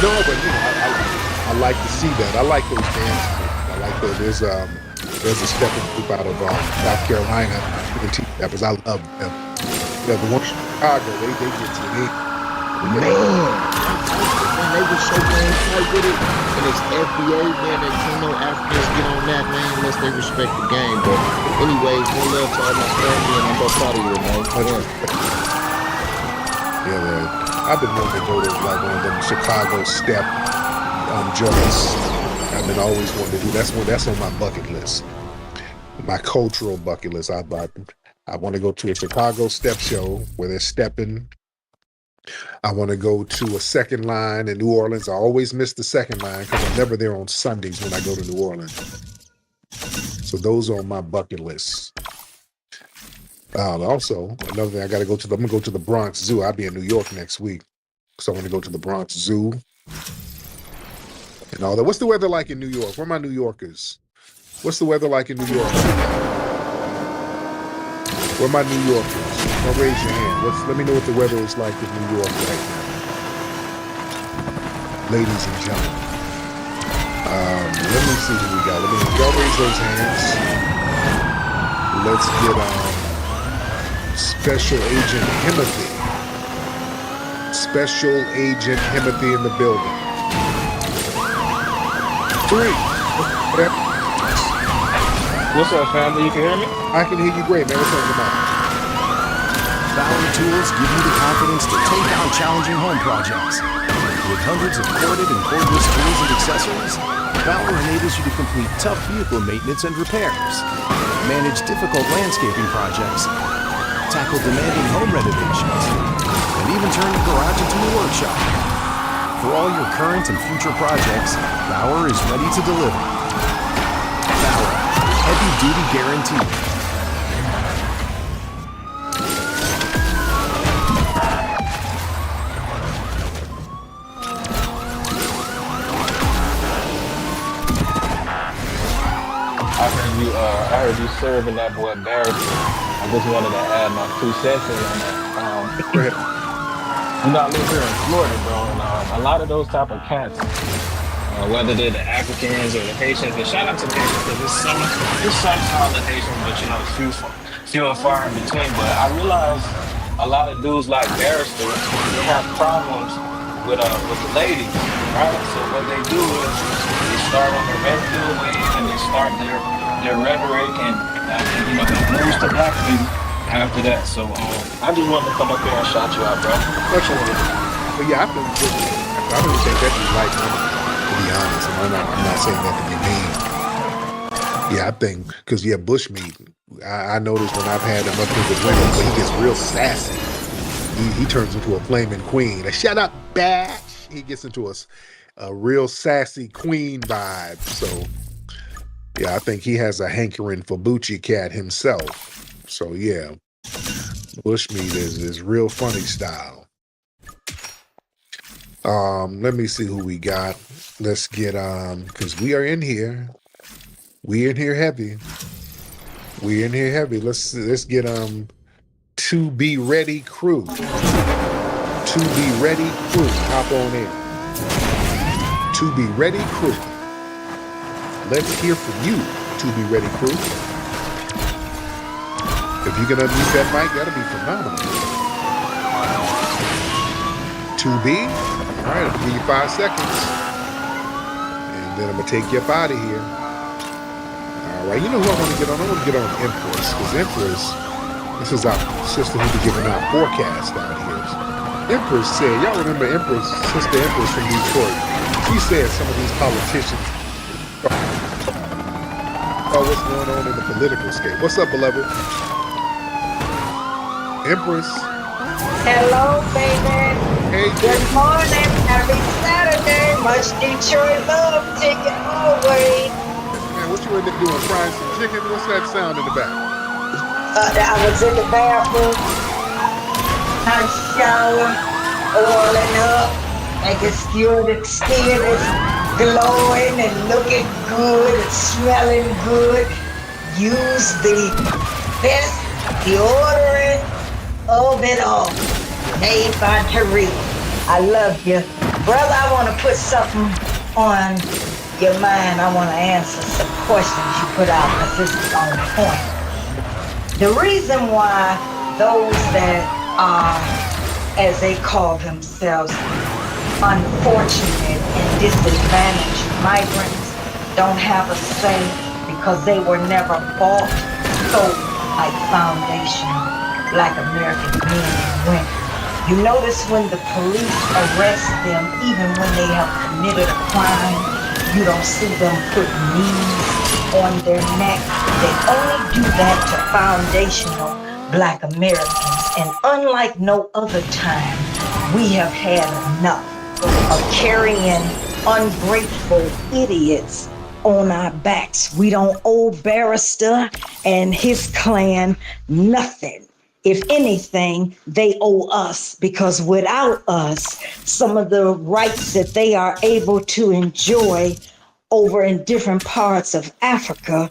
No, but I like to see that. I like those dances. I like those. There's a stepping group out of South Carolina. Steppers. I love them. The one from Chicago, they get to me. Man, they were so damn tight with it. And it's FBA, man. They can't no Africans get on that, man, unless they respect the game. But anyways, one love to all my family, and I'm up out of here, man. Yeah, man. I've been wanting to go to like one of them Chicago step joints. I've been always wanting to do. That's on my bucket list. My cultural bucket list. I want to go to a Chicago step show where they're stepping. I want to go to a second line in New Orleans. I always miss the second line because I'm never there on Sundays when I go to New Orleans. So those are on my bucket list. Also, another thing, I'm gonna go to the Bronx Zoo. I'll be in New York next week, so I want to go to the Bronx Zoo and all that. What's the weather like in New York? Where are my New Yorkers? What's the weather like in New York? Where are my New Yorkers? Don't raise your hand. Let me know what the weather is like in New York right now, ladies and gentlemen. Let me see who we got. Y'all raise those hands. Let's get Special Agent Himothy. Special Agent Himothy in the building. 3. What's up, family? You can hear me? I can hear you great, man. What's on your mind? Valor tools give you the confidence to take on challenging home projects. With hundreds of corded and cordless tools and accessories, Valor enables you to complete tough vehicle maintenance and repairs, manage difficult landscaping projects, tackle demanding home renovations, and even turn your garage into a workshop. For all your current and future projects, Valor is ready to deliver. Valor, heavy duty guaranteed. I heard you serving that boy Barrett. I just wanted to add my 2 cents in on that. You know, I live here in Florida, bro, and a lot of those type of cats, whether they're the Africans or the Haitians, and shout out to the Haitians because there's some solid Haitians, but you know, few and far in between. But I realize a lot of dudes like Barrister, they have problems with the ladies, right? So what they do is they start on the red pill way and they start their rhetoric and you know it moves to black people after that. So I just wanted to come up here and shout you out, bro. But yeah, I don't think that be like women, to be honest. And I'm not saying that to be mean. Yeah, I think because Bushmeat, I noticed when I've had him up here with women, but he gets real sassy. He turns into a flaming queen. Shut up, bitch. He gets into a real sassy queen vibe. So yeah, I think he has a hankering for Bucci Cat himself. So yeah, Bushmeat is real funny style. Let me see who we got. Let's get because we are in here. We in here heavy. We in here heavy. Let's get To Be Ready crew. To Be Ready crew. Hop on in. To Be Ready crew. Let's hear from you, To Be Ready crew. If you can unmute that mic, that'll be phenomenal. To be. All right, I'll give you 5 seconds. And then I'm going to take you up out of here. All right, you know who I want to get on? I want to get on Empress. Because Empress, this is our sister who be giving out forecasts out here. Empress said, y'all remember Empress, Sister Empress from Detroit. She said some of these politicians what's going on in the political scape. What's up, beloved? Empress. Hello, baby. Hey, good morning. Happy Saturday. Much Detroit love taking away. Man, what you end up doing? Frying some chicken? What's that sound in the back? I was in the bathroom. Hot shower, oiling up, making sure the skin is glowing and looking good and smelling good. Use the best deodorant of it all. Made by Tariq. I love you. Brother, I want to put something on your mind. I want to answer some questions you put out because this is on point. The reason why those that are, as they call themselves, unfortunate and disadvantaged migrants don't have a say because they were never bought, sold like foundational Black American men and women. You notice when the police arrest them, even when they have committed a crime, you don't see them put knees on their neck. They only do that to foundational Black Americans. And unlike no other time, we have had enough of carrying ungrateful idiots on our backs. We don't owe Barrister and his clan nothing. If anything, they owe us, because without us, some of the rights that they are able to enjoy over in different parts of Africa,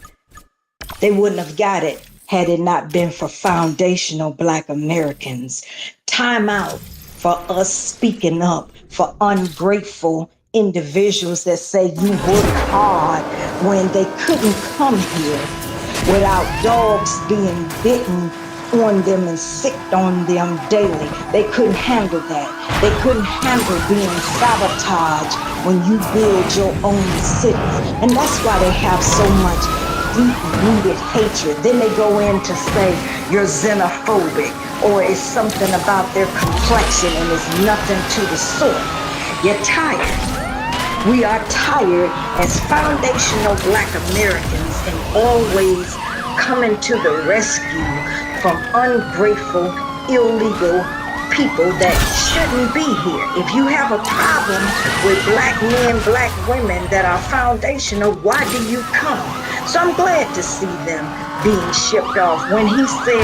they wouldn't have got it had it not been for foundational Black Americans. Time out for us speaking up for ungrateful individuals that say you work hard when they couldn't come here without dogs being bitten on them and sicked on them daily. They couldn't handle that. They couldn't handle being sabotaged when you build your own cities. And that's why they have so much deep-rooted hatred. Then they go in to say you're xenophobic or it's something about their complexion and it's nothing to the sort. You're tired. We are tired as foundational Black Americans and always coming to the rescue from ungrateful, illegal people that shouldn't be here. If you have a problem with Black men, Black women that are foundational, why do you come? So I'm glad to see them being shipped off. When he said,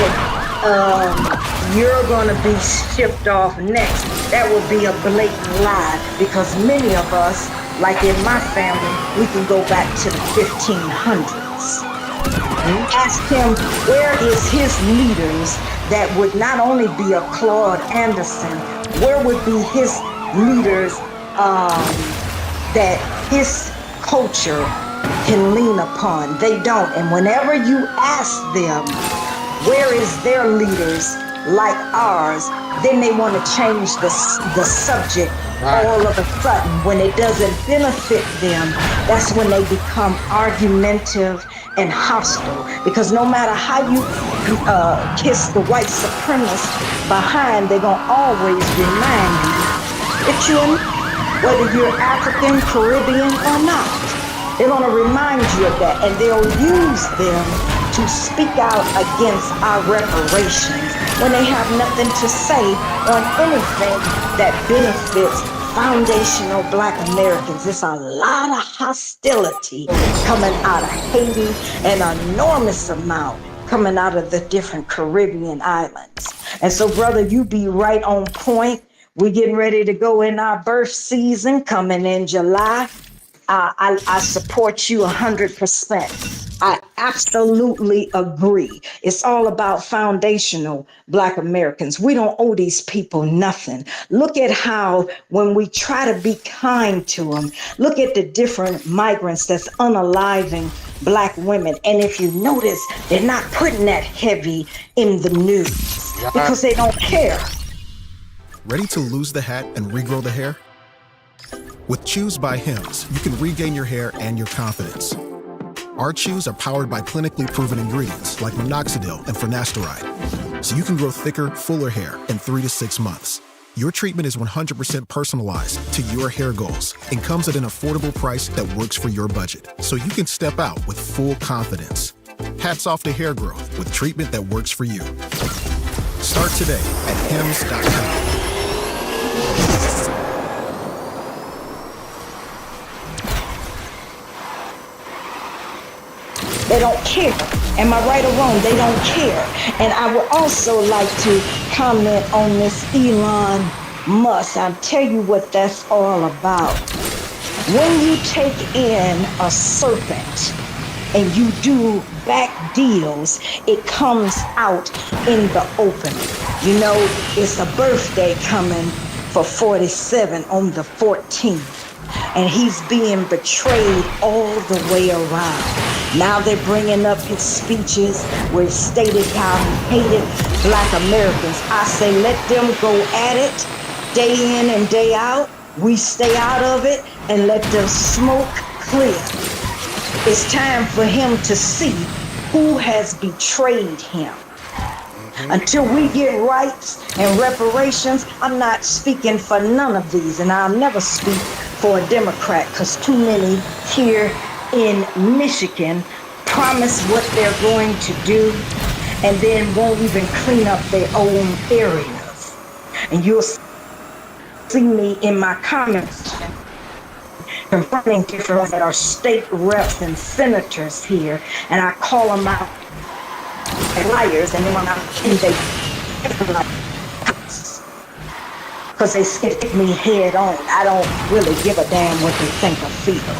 you're gonna be shipped off next, that would be a blatant lie, because many of us, like in my family, we can go back to the 1500s. Ask him, where is his leaders that would not only be a Claude Anderson, Where would be his leaders that his culture can lean upon? They don't. And whenever you ask them, where is their leaders like ours, then they want to change the subject all of a sudden. When it doesn't benefit them, that's when they become argumentative and hostile. Because no matter how you kiss the white supremacist behind, they're going to always remind you that you're, whether you're African, Caribbean, or not. They're going to remind you of that, and they'll use them to speak out against our reparations when they have nothing to say on anything that benefits foundational Black Americans. It's a lot of hostility coming out of Haiti, an enormous amount coming out of the different Caribbean islands. And so, brother, you be right on point. We're getting ready to go in our birth season coming in July. I support you 100%. I absolutely agree. It's all about foundational Black Americans. We don't owe these people nothing. Look at how, when we try to be kind to them, look at the different migrants that's unaliving Black women. And if you notice, they're not putting that heavy in the news because they don't care. Ready to lose the hat and regrow the hair? With Chews by Hims, you can regain your hair and your confidence. Our chews are powered by clinically proven ingredients like minoxidil and finasteride, so you can grow thicker, fuller hair in 3 to 6 months. Your treatment is 100% personalized to your hair goals and comes at an affordable price that works for your budget, so you can step out with full confidence. Hats off to hair growth with treatment that works for you. Start today at hims.com. They don't care. Am I right or wrong? They don't care. And I would also like to comment on this Elon Musk. I'll tell you what that's all about. When you take in a serpent and you do back deals, it comes out in the open. You know, it's a birthday coming for 47 on the 14th. And he's being betrayed all the way around. Now they're bringing up his speeches where he stated how he hated Black Americans. I say let them go at it day in and day out. We stay out of it and let the smoke clear. It's time for him to see who has betrayed him. Until we get rights and reparations, I'm not speaking for none of these, and I'll never speak for a Democrat, because too many here in Michigan promise what they're going to do and then won't even clean up their own areas. And you'll see me in my comments confronting different that are state reps and senators here, and I call them out liars, and then when I'm in, they because they stick me head on. I don't really give a damn what they think or feel.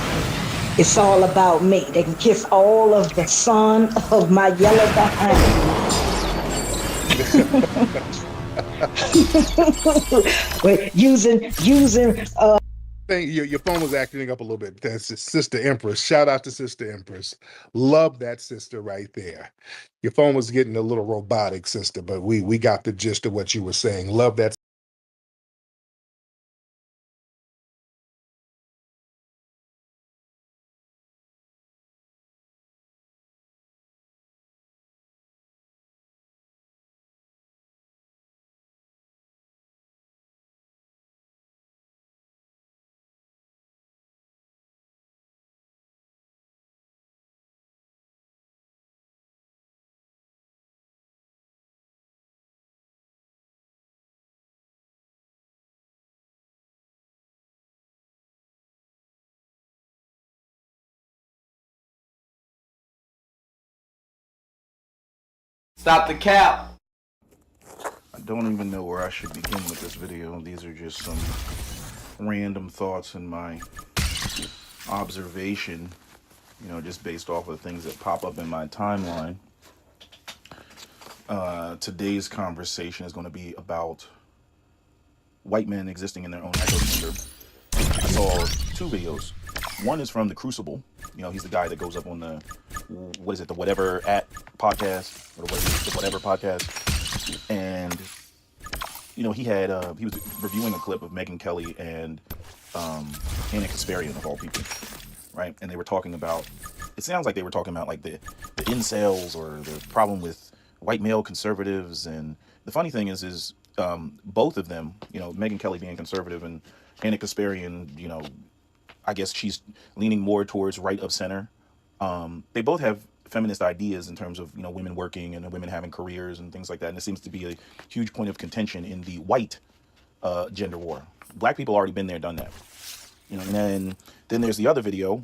It's all about me. They can kiss all of the sun of my yellow behind. Wait, using Your phone was acting up a little bit. That's Sister Empress. Shout out to Sister Empress. Love that sister right there. Your phone was getting a little robotic, sister, but we got the gist of what you were saying. Love that. Stop the cap. I don't even know where I should begin with this video. These are just some random thoughts in my observation, you know, just based off of things that pop up in my timeline. Today's conversation is going to be about white men existing in their own echo chamber, I saw 2 videos. One is from The Crucible. You know, he's the guy that goes up on the, what is it, the Whatever at podcast, or the Whatever podcast. And, you know, he was reviewing a clip of Megyn Kelly and Anna Kasparian, of all people, right? And they were talking about, it sounds like they were talking about like the incels or the problem with white male conservatives. And the funny thing is both of them, you know, Megyn Kelly being conservative and Anna Kasparian, you know, I guess she's leaning more towards right of center. They both have feminist ideas in terms of, you know, women working and women having careers and things like that. And it seems to be a huge point of contention in the white gender war. Black people already been there, done that. You know, and then there's the other video.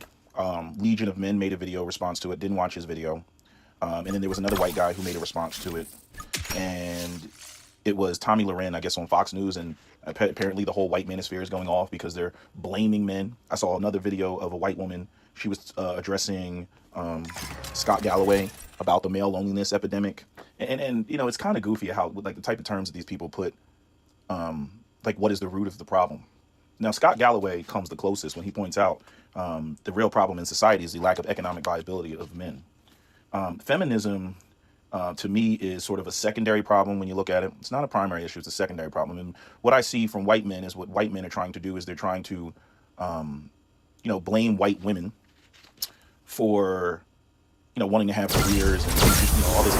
Legion of Men made a video response to it. Didn't watch his video. And then there was another white guy who made a response to it. And it was Tommy Loren, I guess, on Fox News, and apparently the whole white manosphere is going off because they're blaming men. I saw another video of a white woman. She was addressing Scott Galloway about the male loneliness epidemic. And you know, it's kind of goofy how, like, the type of terms that these people put, like, what is the root of the problem? Now, Scott Galloway comes the closest when he points out the real problem in society is the lack of economic viability of men. Feminism, to me, is sort of a secondary problem when you look at it. It's not a primary issue, it's a secondary problem. And what I see from white men is what white men are trying to do is they're trying to, you know, blame white women for, you know, wanting to have careers and, you know, all this.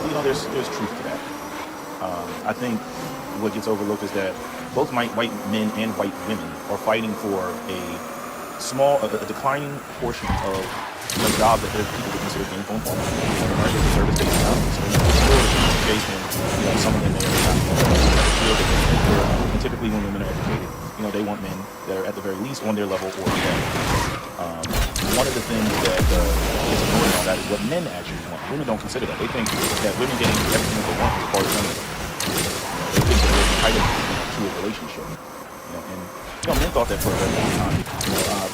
You know, there's truth to that. I think what gets overlooked is that both white men and white women are fighting for a declining portion of the job that people would consider gainful employment. American service based education, you know, some of them and typically when women are educated, you know, they want men that are at the very least on their level or better. One of the things that is ignored about that is what men actually want. Women don't consider that. They think that women getting everything that they want is part of feminism. They think that they're entitled to a relationship. You know, and you know, men thought that for a very long time.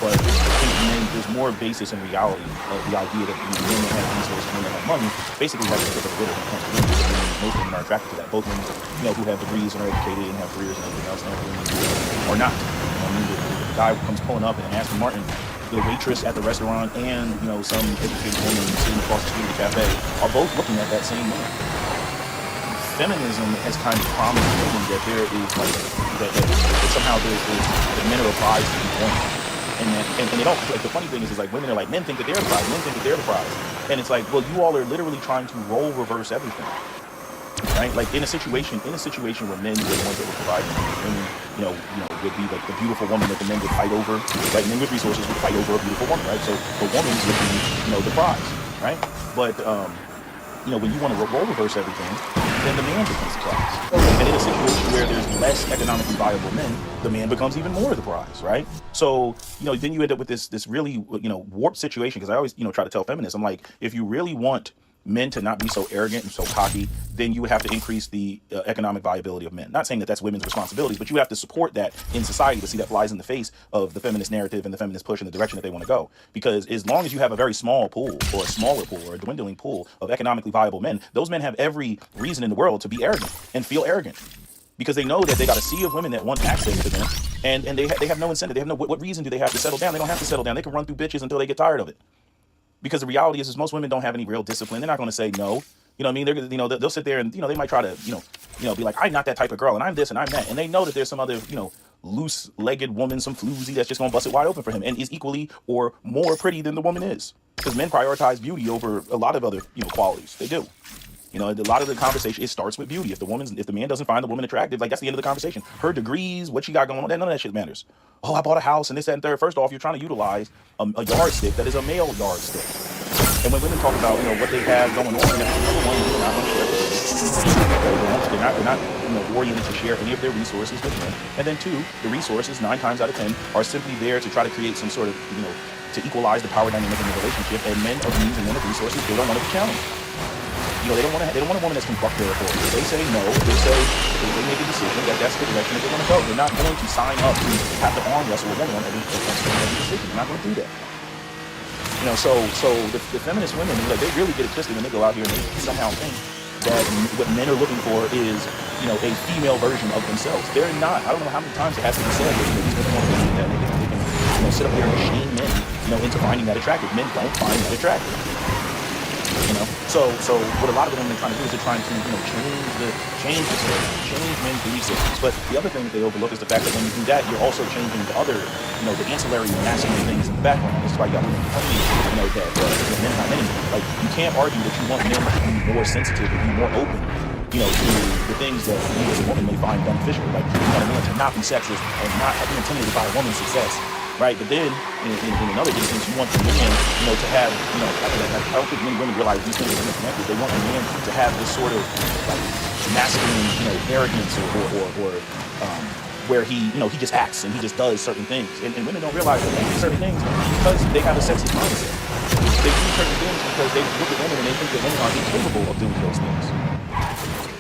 But I think there's more basis in reality of the idea that men that have resources, men that have money, basically have a bit of a winner when it comes to women. Most women are attracted to that. Both women, you know, who have degrees and are educated and have careers and everything else, and women are not. You know, I mean, the guy comes pulling up and Aston Martin, the waitress at the restaurant, and, you know, some educated woman sitting across the street at the cafe are both looking at that same man. Feminism has kind of promised women that there is like that somehow that men are a prize to be won. And they don't, like, the funny thing is like women are like, men think that they're the prize, men think that they're the prize. And it's like, well, you all are literally trying to role reverse everything. Right? Like in a situation where men were the ones that were providing, women, you know, would be like the beautiful woman that the men would fight over. Like men with resources would fight over a beautiful woman, right? So the woman would be, you know, the prize, right? But you know, when you want to role reverse everything, then the man becomes the prize. And in a situation where there's less economically viable men, the man becomes even more the prize, right? So, you know, then you end up with this really, you know, warped situation. Because I always, you know, try to tell feminists, I'm like, if you really want men to not be so arrogant and so cocky, then you would have to increase the economic viability of men. Not saying that that's women's responsibilities, but you have to support that in society to see that flies in the face of the feminist narrative and the feminist push in the direction that they want to go. Because as long as you have a very small pool or a smaller pool or a dwindling pool of economically viable men, those men have every reason in the world to be arrogant and feel arrogant. Because they know that they got a sea of women that want access to them, and they have no incentive. They have no, what reason do they have to settle down? They don't have to settle down. They can run through bitches until they get tired of it. Because the reality is most women don't have any real discipline. They're not going to say no. You know what I mean? They're, you know, they'll sit there and, you know, they might try to, you know, be like, I'm not that type of girl, and I'm this and I'm that. And they know that there's some other, you know, loose-legged woman, some floozy that's just going to bust it wide open for him and is equally or more pretty than the woman is. Because men prioritize beauty over a lot of other, you know, qualities. They do. You know, a lot of the conversation, it starts with beauty. If the man doesn't find the woman attractive, like, that's the end of the conversation. Her degrees, what she got going on, none of that shit matters. Oh, I bought a house and this, that, and third. First off, you're trying to utilize a yardstick that is a male yardstick. And when women talk about, you know, what they have going on, number one, they're not going to share. They're not, you know, oriented to share any of their resources with men. And then two, the resources 9 times out of 10 are simply there to try to create some sort of, you know, to equalize the power dynamic in the relationship. And men of means and men of resources, they don't want to be challenged. You know, they don't want a woman that's going to buck their authority. If they say no, if they make a decision that that's the direction that they're going to go. They're not going to sign up to have to arm wrestle a woman on every decision. They're not going to do that. You know, so the feminist women, like, they really get it twisted when they go out here and they somehow think that what men are looking for is, you know, a female version of themselves. They're not. I don't know how many times it has to be said, but you know, these women want to believe that they can, you know, sit up there and shame men, you know, into finding that attractive. Men don't find that attractive. You know, so what a lot of the women are trying to do is they're trying to, you know, change men's belief systems. But the other thing that they overlook is the fact that when you do that, you're also changing the other, you know, the ancillary masculine things in the background. That's why you got women complaining, you know, that men are not men anymore. Like, you can't argue that you want men to be more sensitive and be more open, you know, to the things that you as a woman may find beneficial. Like, you want a man to not be sexist and not be intimidated by a woman's success. Right, but then in another instance, you want the man, you know, to have, you know, I don't think many women realize these things are interconnected. They want a man to have this sort of like masculine, you know, arrogance or where he, you know, he just acts and he just does certain things. And women don't realize that they do certain things because they have a sexist mindset. They do certain things because they look at women and they think that women are incapable of doing those things.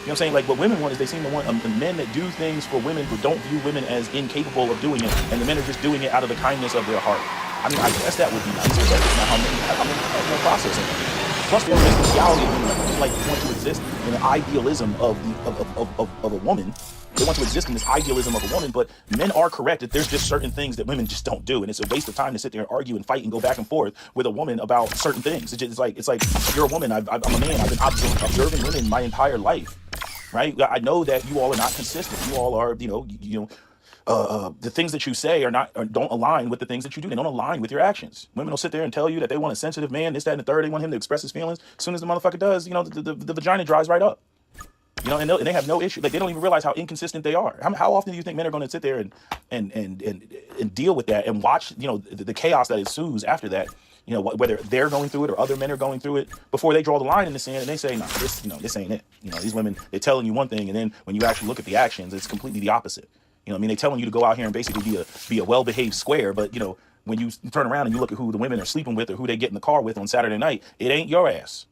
You know what I'm saying? Like, what women want is they seem to want men that do things for women who don't view women as incapable of doing it, and the men are just doing it out of the kindness of their heart. I mean, I guess that would be nice, but that's not how men process it. Plus, there is this reality of women, like, want to exist in an idealism of a woman. They want to exist in this idealism of a woman, but men are correct that there's just certain things that women just don't do, and it's a waste of time to sit there and argue and fight and go back and forth with a woman about certain things. It's like you're a woman. I'm a man. I've been observing women my entire life. Right? I know that you all are not consistent. You all are, the things that you say don't align with the things that you do. They don't align with your actions. Women will sit there and tell you that they want a sensitive man, this, that, and the third. They want him to express his feelings. As soon as the motherfucker does, you know, the vagina dries right up. You know, and they have no issue. Like, they don't even realize how inconsistent they are. How often do you think men are going to sit there and deal with that and watch, you know, the chaos that ensues after that? You know, whether they're going through it or other men are going through it, before they draw the line in the sand and they say, no, this ain't it. You know, these women, they're telling you one thing, and then when you actually look at the actions, it's completely the opposite. You know what I mean? They're telling you to go out here and basically be a well-behaved square, but, you know, when you turn around and you look at who the women are sleeping with or who they get in the car with on Saturday night, it ain't your ass.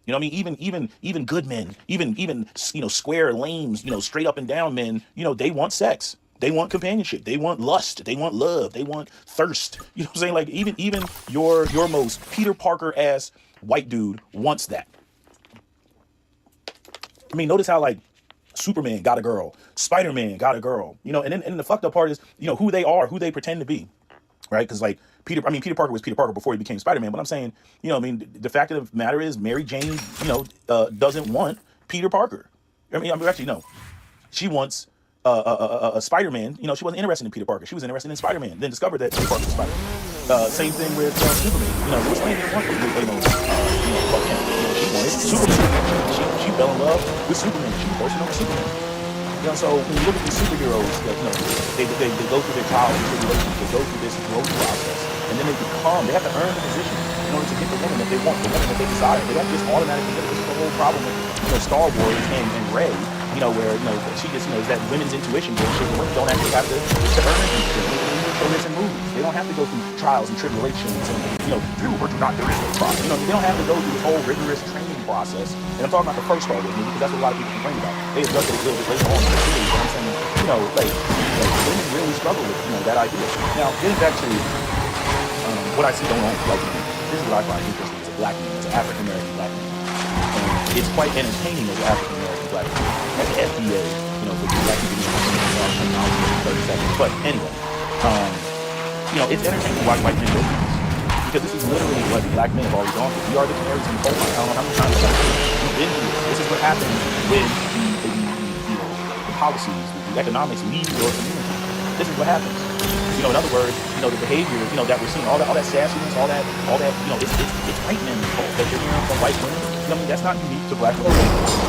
You know what I mean? Even good men, even you know, square lames, you know, straight up and down men, you know, they want sex. They want companionship. They want lust. They want love. They want thirst. You know what I'm saying? Like, even your most Peter Parker ass white dude wants that. I mean, notice how, like, Superman got a girl, Spider-Man got a girl, you know, and then the fucked up part is, you know, who they are, who they pretend to be, right? Because, like, Peter Parker was Peter Parker before he became Spider-Man. But I'm saying, you know, I mean, the fact of the matter is, Mary Jane, you know, doesn't want Peter Parker. I mean, actually, no, she wants a Spider-Man. You know, she wasn't interested in Peter Parker. She was interested in Spider-Man. Then discovered that Peter Parker was Spider-Man. Same thing with Superman. You know, Bruce Wayne didn't want fuck him. You know, she wanted Superman. She fell in love with Superman. She was bursting over Superman. You know, so when you look at these superheroes, you know, they go through their trials and tribulations. They go through this growth process, and then they have to earn the position in order to get the woman that they want, the woman that they desire. They don't just automatically get it. This is the whole problem with, you know, Star Wars and Rey. You know, where, you know, she just, you know, is that women's intuition bullshit. The women don't actually have to earn anything. They show this in movies. They don't have to go through trials and tribulations and, you know, do or do not do this try. You know, they don't have to go through this whole rigorous training process. And I'm talking about the first Star Wars movie, because that's what a lot of people complain about. They adjusted it a little bit later on in the series, but I'm saying, you know, like women really struggle with, you know, that idea. Now, getting back to what I see going on with black men, this is what I find interesting as a black man, as an African American black man. And it's quite entertaining as an African American black man. At the FDA, you know, for the black people, 30 seconds. But anyway, you know, it's entertaining to watch white men go through this. Because this is literally what black men have always gone through. We are the canaries in the coal mine. I don't know how many times we've been through this. This is what happens when the policies, the economics leave your community. This is what happens. You know, in other words, you know, the behavior, you know, that we're seeing, all that sassiness, all that, you know, it's white men's fault that you're hearing from white women. You know, I mean, that's not unique to black women.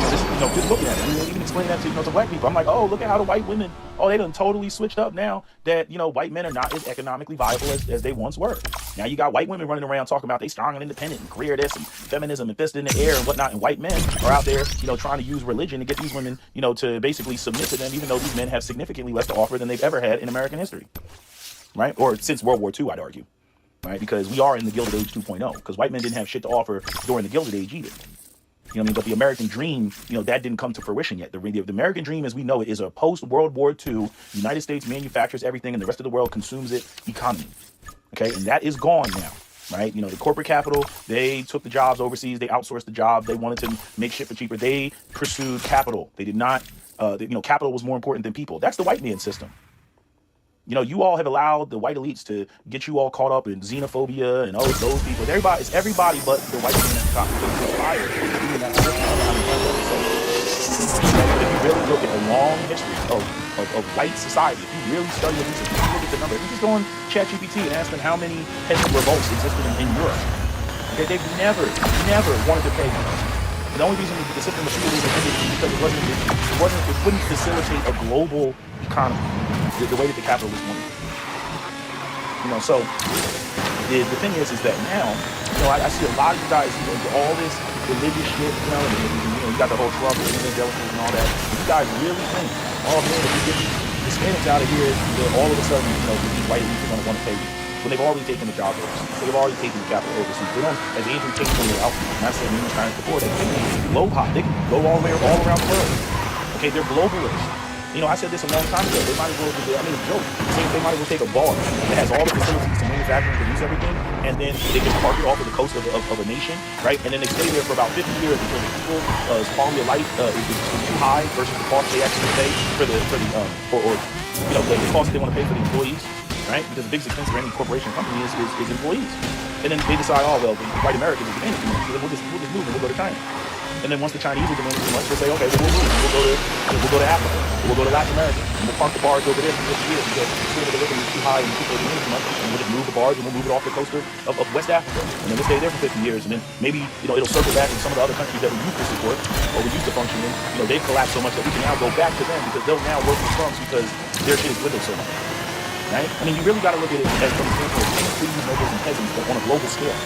Just looking at it, and even explaining that to, you know, to black people. I'm like, oh, look at how the white women, they done totally switched up now that, you know, white men are not as economically viable as they once were. Now you got white women running around talking about they strong and independent and career this and feminism and fist in the air and whatnot, and white men are out there, you know, trying to use religion to get these women, you know, to basically submit to them, even though these men have significantly less to offer than they've ever had in American history, right? Or since World War II, I'd argue, right? Because we are in the Gilded Age 2.0, because white men didn't have shit to offer during the Gilded Age either. You know what I mean? But the American dream, you know, that didn't come to fruition yet. The American dream as we know it is a post-World War II, United States manufactures everything and the rest of the world consumes it economy. Okay? And that is gone now. right? The corporate capital, they took the jobs overseas, they outsourced the job, they wanted to make shit for cheaper. They pursued capital. They did not, capital was more important than people. That's the white man system. You all have allowed the white elites to get you all caught up in xenophobia and those people. It's everybody but the white man at the top. If you really look at the long history of white society, if you really study the research, if you look at the numbers, you just go on ChatGPT and ask them how many peasant revolts existed in Europe. Okay, they've never wanted to pay you. The only reason the system was ended is because it wouldn't facilitate a global economy the way that the capitalists wanted. So the thing is that now, I see a lot of you guys all this religious shit, and you got the whole Trump and evangelicals and all that. You guys really think, oh man, if you get the Hispanics out of here, then all of a sudden, these white elites are going to want to pay you. When they've already taken the job overseas. They've already taken the capital overseas. They don't, as Adrian takes from their outfit, and I said many times before, they can blow hot. They can go all around the world. Okay, they're globalists. I said this a long time ago. They might as well, a joke. They might as well take a bar that has all the facilities to manufacture and produce everything, and then they just park it off of the coast of a nation, right? And then they stay there for about 50 years until the people's quality of life is too high versus the cost they actually pay for the cost they want to pay for the employees, right? Because the biggest expense for any corporation or company is employees. And then they decide, oh well, the white Americans are demanding too much, so then we'll just move and we'll go to China. And then once the Chinese are demanding too much, we'll say, okay, we'll move. We'll go to Africa. We'll go to Latin America. And we'll park the barge over there for 50 years because the standard of living is too high and people are demanding too much. And we'll just move the barge and we'll move it off the coast of West Africa. And then we'll stay there for 50 years. And then maybe, it'll circle back in some of the other countries that we used to support or we used to function in. They've collapsed so much that we can now go back to them because they'll now work with slums because their shit is dwindled so much. Right? I mean, you really got to look at it as from the standpoint of kings, nobles, and peasants, but on a global scale.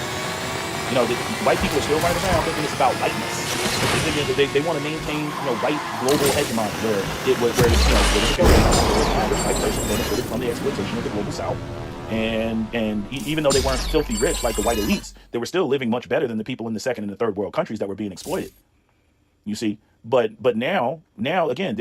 The white people are still running around thinking it's about whiteness. They want to maintain, white global hegemony where it was, where the white person benefited from the exploitation of the global South. And even though they weren't filthy rich like the white elites, they were still living much better than the people in the second and the third world countries that were being exploited. You see, but now again,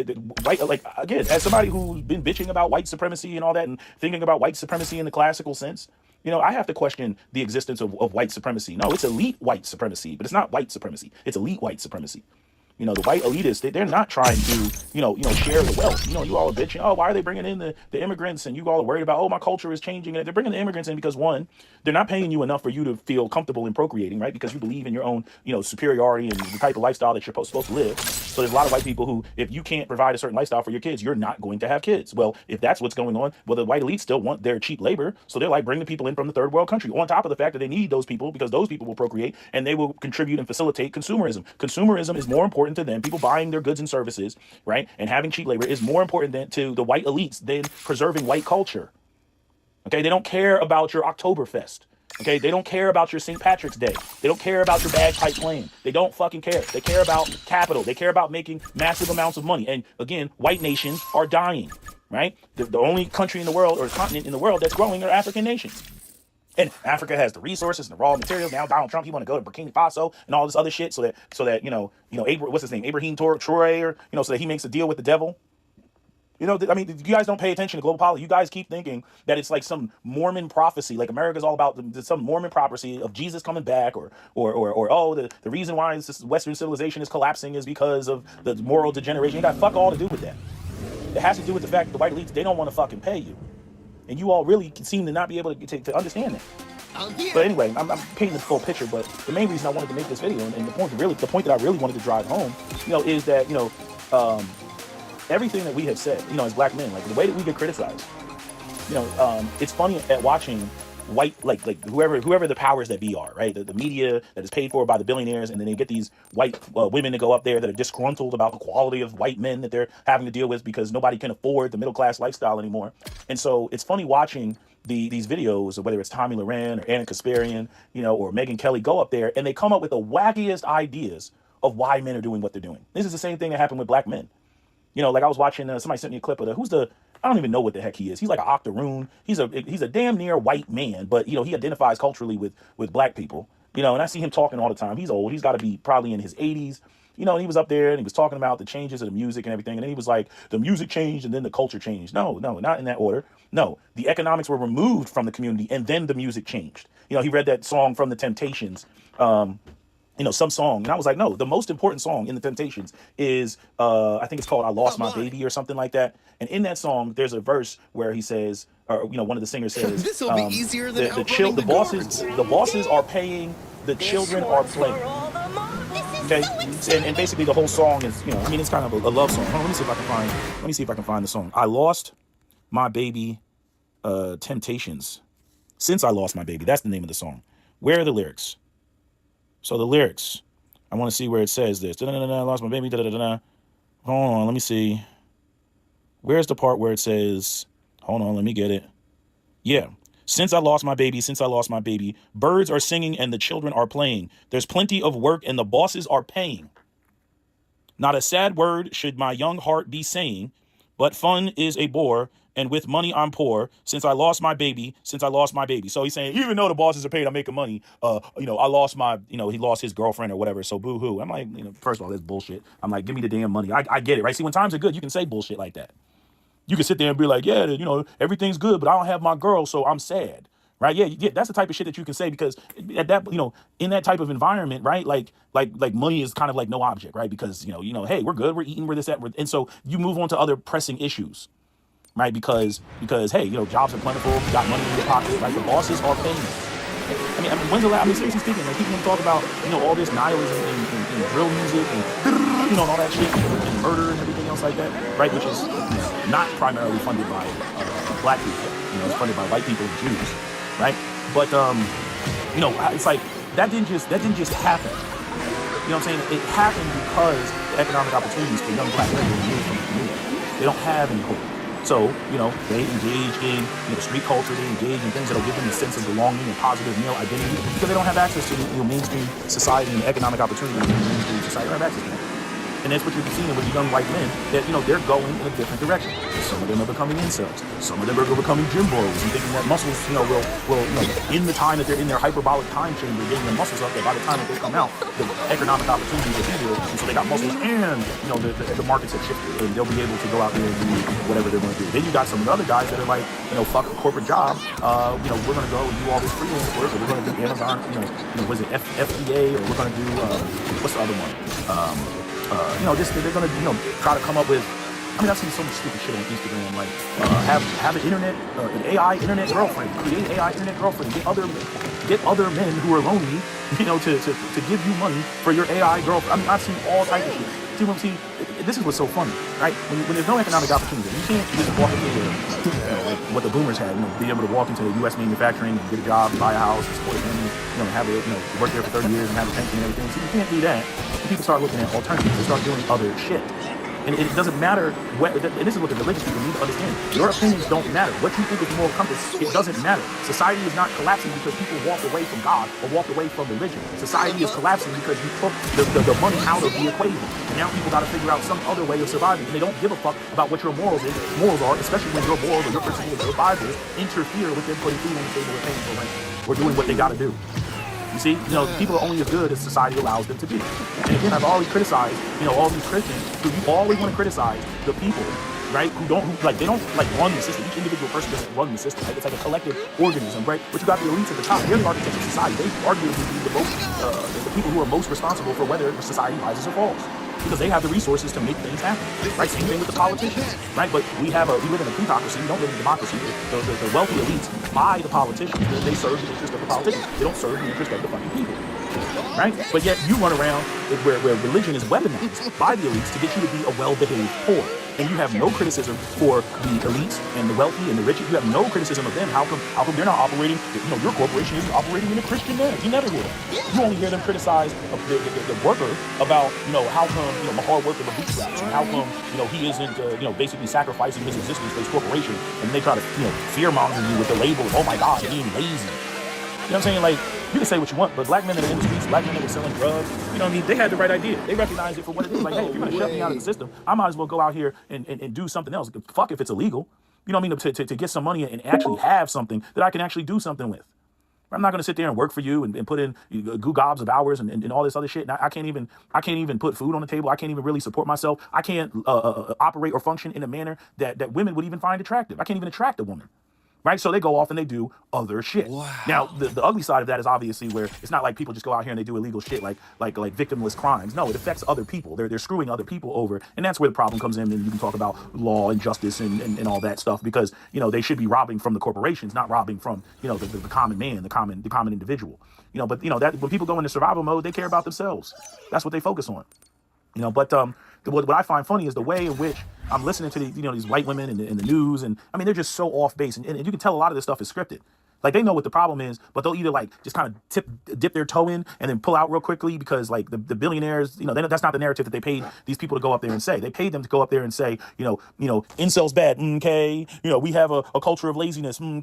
as somebody who's been bitching about white supremacy and all that, and thinking about white supremacy in the classical sense, I have to question the existence of white supremacy. No, it's elite white supremacy, but it's not white supremacy. It's elite white supremacy. The white elitists, they're not trying to, share the wealth. You all are bitching, oh, why are they bringing in the immigrants? And you all are worried about, oh, my culture is changing. And they're bringing the immigrants in because, one, they're not paying you enough for you to feel comfortable in procreating, right? Because you believe in your own, superiority and the type of lifestyle that you're supposed to live. So there's a lot of white people who, if you can't provide a certain lifestyle for your kids, you're not going to have kids. Well, if that's what's going on, well, the white elites still want their cheap labor. So they're like, bring the people in from the third world country, on top of the fact that they need those people because those people will procreate and they will contribute and facilitate consumerism. Consumerism is more important to them. People buying their goods and services, right? And having cheap labor is more important to the white elites than preserving white culture. Okay, they don't care about your Oktoberfest. Okay, they don't care about your St. Patrick's Day. They don't care about your bagpipe playing. They don't fucking care. They care about capital. They care about making massive amounts of money. And again, white nations are dying, right? The only country in the world or continent in the world that's growing are African nations. And Africa has the resources and the raw materials. Now Donald Trump, he want to go to Burkina Faso and all this other shit so that what's his name, Abraham Traore, or so that he makes a deal with the devil. I mean, you guys don't pay attention to global politics. You guys keep thinking that it's like some Mormon prophecy, like America's all about some Mormon prophecy of Jesus coming back, or the reason why this Western civilization is collapsing is because of the moral degeneration. It got fuck all to do with that. It has to do with the fact that the white elites, they don't want to fucking pay you. And you all really seem to not be able to understand that. But anyway, I'm painting the full picture. But the main reason I wanted to make this video, and the point that I really wanted to drive home, is that everything that we have said, as black men, like the way that we get criticized, it's funny at watching white, like whoever the powers that be are, right? The media that is paid for by the billionaires, and then they get these white women to go up there that are disgruntled about the quality of white men that they're having to deal with because nobody can afford the middle class lifestyle anymore. And so it's funny watching these videos, whether it's Tommy Loren or Anna Kasparian, or Megyn Kelly, go up there and they come up with the wackiest ideas of why men are doing what they're doing. This is the same thing that happened with black men. Like I was watching, somebody sent me a clip of I don't even know what the heck he is. He's like an octoroon. He's a damn near white man, but he identifies culturally with black people. And I see him talking all the time. He's old. He's got to be probably in his 80s. and he was up there and he was talking about the changes of the music and everything. And then he was like, the music changed and then the culture changed. No, not in that order. No, the economics were removed from the community and then the music changed. He read that song from the Temptations, some song. And I was like, no, the most important song in the Temptations is, I think it's called I Lost My Baby or something like that. And in that song, there's a verse where he says, or, one of the singers says, This will be easier than the bosses are paying, the children are playing. Okay, and basically the whole song is, it's kind of a love song. Hold on, let me see if I can find the song. I Lost My Baby, Temptations. Since I Lost My Baby, that's the name of the song. Where are the lyrics? So the lyrics, I want to see where it says this. I lost my baby. Hold on, let me see. Where's the part where it says, hold on, let me get it. Yeah. Since I lost my baby, birds are singing and the children are playing. There's plenty of work and the bosses are paying. Not a sad word should my young heart be saying, but fun is a bore, and with money I'm poor, since I lost my baby. So he's saying, even though the bosses are paid, I'm making money. I lost my, he lost his girlfriend or whatever, so boo-hoo. I'm like, first of all, that's bullshit. I'm like, give me the damn money. I get it, right? See, when times are good, you can say bullshit like that. You can sit there and be like, yeah, everything's good, but I don't have my girl, so I'm sad. Right? Yeah, that's the type of shit that you can say, because at that, in that type of environment, right? Like money is kind of like no object, right? Because, hey, we're good, we're eating, we're this, that, and so you move on to other pressing issues, right? Because hey, jobs are plentiful, you got money in your pocket, right? The bosses are paying you. I mean, when's the last, seriously speaking, like, people talk about, all this nihilism and drill music and, all that shit, and murder and everything else like that, right? Which is not primarily funded by black people, it's funded by white people and Jews, right? But, it's like, that didn't just happen. You know what I'm saying? It happened because the economic opportunities for young black men were removed from the community. They don't have any hope. So, they engage in street culture, they engage in things that will give them a sense of belonging and positive identity, because they don't have access to mainstream society and economic opportunities in mainstream society. They don't have access to that. And that's what you're seeing with young white men, that, they're going in a different direction. Some of them are becoming incels. Some of them are becoming gym bros and thinking that muscles, will in the time that they're in their hyperbolic time chamber, getting their muscles up, that by the time that they come out, the economic opportunities are here. And so they got muscles and, the markets have shifted, and they'll be able to go out there and do whatever they're going to do. Then you got some of the other guys that are like, fuck a corporate job. We're going to go and do all this freelance work, or we're going to do Amazon, was it FDA, or we're going to do, what's the other one? They're gonna, try to come up with. I mean, I've seen so much stupid shit on Instagram, like have an internet, an AI internet girlfriend, create AI internet girlfriend, get other men who are lonely, to give you money for your AI girlfriend. I mean, I've seen all types of shit. See, this is what's so funny, right? When there's no economic opportunity, you can't just walk into like what the boomers had, be able to walk into U.S. manufacturing and get a job, buy a house, support a family, have it, work there for 30 years and have a pension and everything. So you can't do that. People start looking at alternatives. They start doing other shit. And it doesn't matter and this is what the religious people need to understand. Your opinions don't matter. What you think is moral compass, it doesn't matter. Society is not collapsing because people walk away from God or walk away from religion. Society is collapsing because you took the money out of the equation. And now people got to figure out some other way of surviving. And they don't give a fuck about what your morals are, especially when your morals or your principles or your Bible interfere with them putting food on the table or paying for rent or doing what they got to do. You see, people are only as good as society allows them to be. And again, I've always criticized, all these Christians, who you always want to criticize the people, right? They don't run the system. Each individual person doesn't run the system, right? It's like a collective organism, right? But you got the elites at the top. They're the architects of society. They arguably be the people who are most responsible for whether society rises or falls, because they have the resources to make things happen, right? Same thing with the politicians, right? But we live in a plutocracy. We don't live in a democracy. The wealthy elites buy the politicians. They serve the interest of the politicians. They don't serve the interest of the fucking people, right? But yet you run around where religion is weaponized by the elites to get you to be a well-behaved poor. And you have no criticism for the elites and the wealthy and the rich. You have no criticism of them. How come they're not operating? Your corporation isn't operating in a Christian manner. You never hear them. You only hear them criticize the worker about, how come, the hard work of the bootstraps, and how come, he isn't, basically sacrificing his existence for his corporation. And they try to, fear-monger you with the label of, oh my God, being lazy. You know what I'm saying? Like, you can say what you want, but black men that are in the streets, black men that are selling drugs, they had the right idea. They recognize it for what it is. Like, hey, if you're going to shut me out of the system, I might as well go out here and do something else. Fuck if it's illegal. You know what I mean? To get some money and actually have something that I can actually do something with. I'm not going to sit there and work for you and put in goo gobs of hours and all this other shit. And I can't even put food on the table. I can't even really support myself. I can't operate or function in a manner that women would even find attractive. I can't even attract a woman. Right? So they go off and they do other shit. Wow. Now, the ugly side of that is obviously where it's not like people just go out here and they do illegal shit like victimless crimes. No, it affects other people. They're screwing other people over. And that's where the problem comes in. And you can talk about law and justice and all that stuff because, they should be robbing from the corporations, not robbing from, the common man, the common individual. But that when people go into survival mode, they care about themselves. That's what they focus on. What I find funny is the way in which I'm listening to these white women in the news, and I mean they're just so off base, and you can tell a lot of this stuff is scripted. Like they know what the problem is, but they'll either like just kind of dip their toe in and then pull out real quickly because like the billionaires, that's not the narrative that they paid these people to go up there and say. They paid them to go up there and say, incels bad, okay, we have a culture of laziness,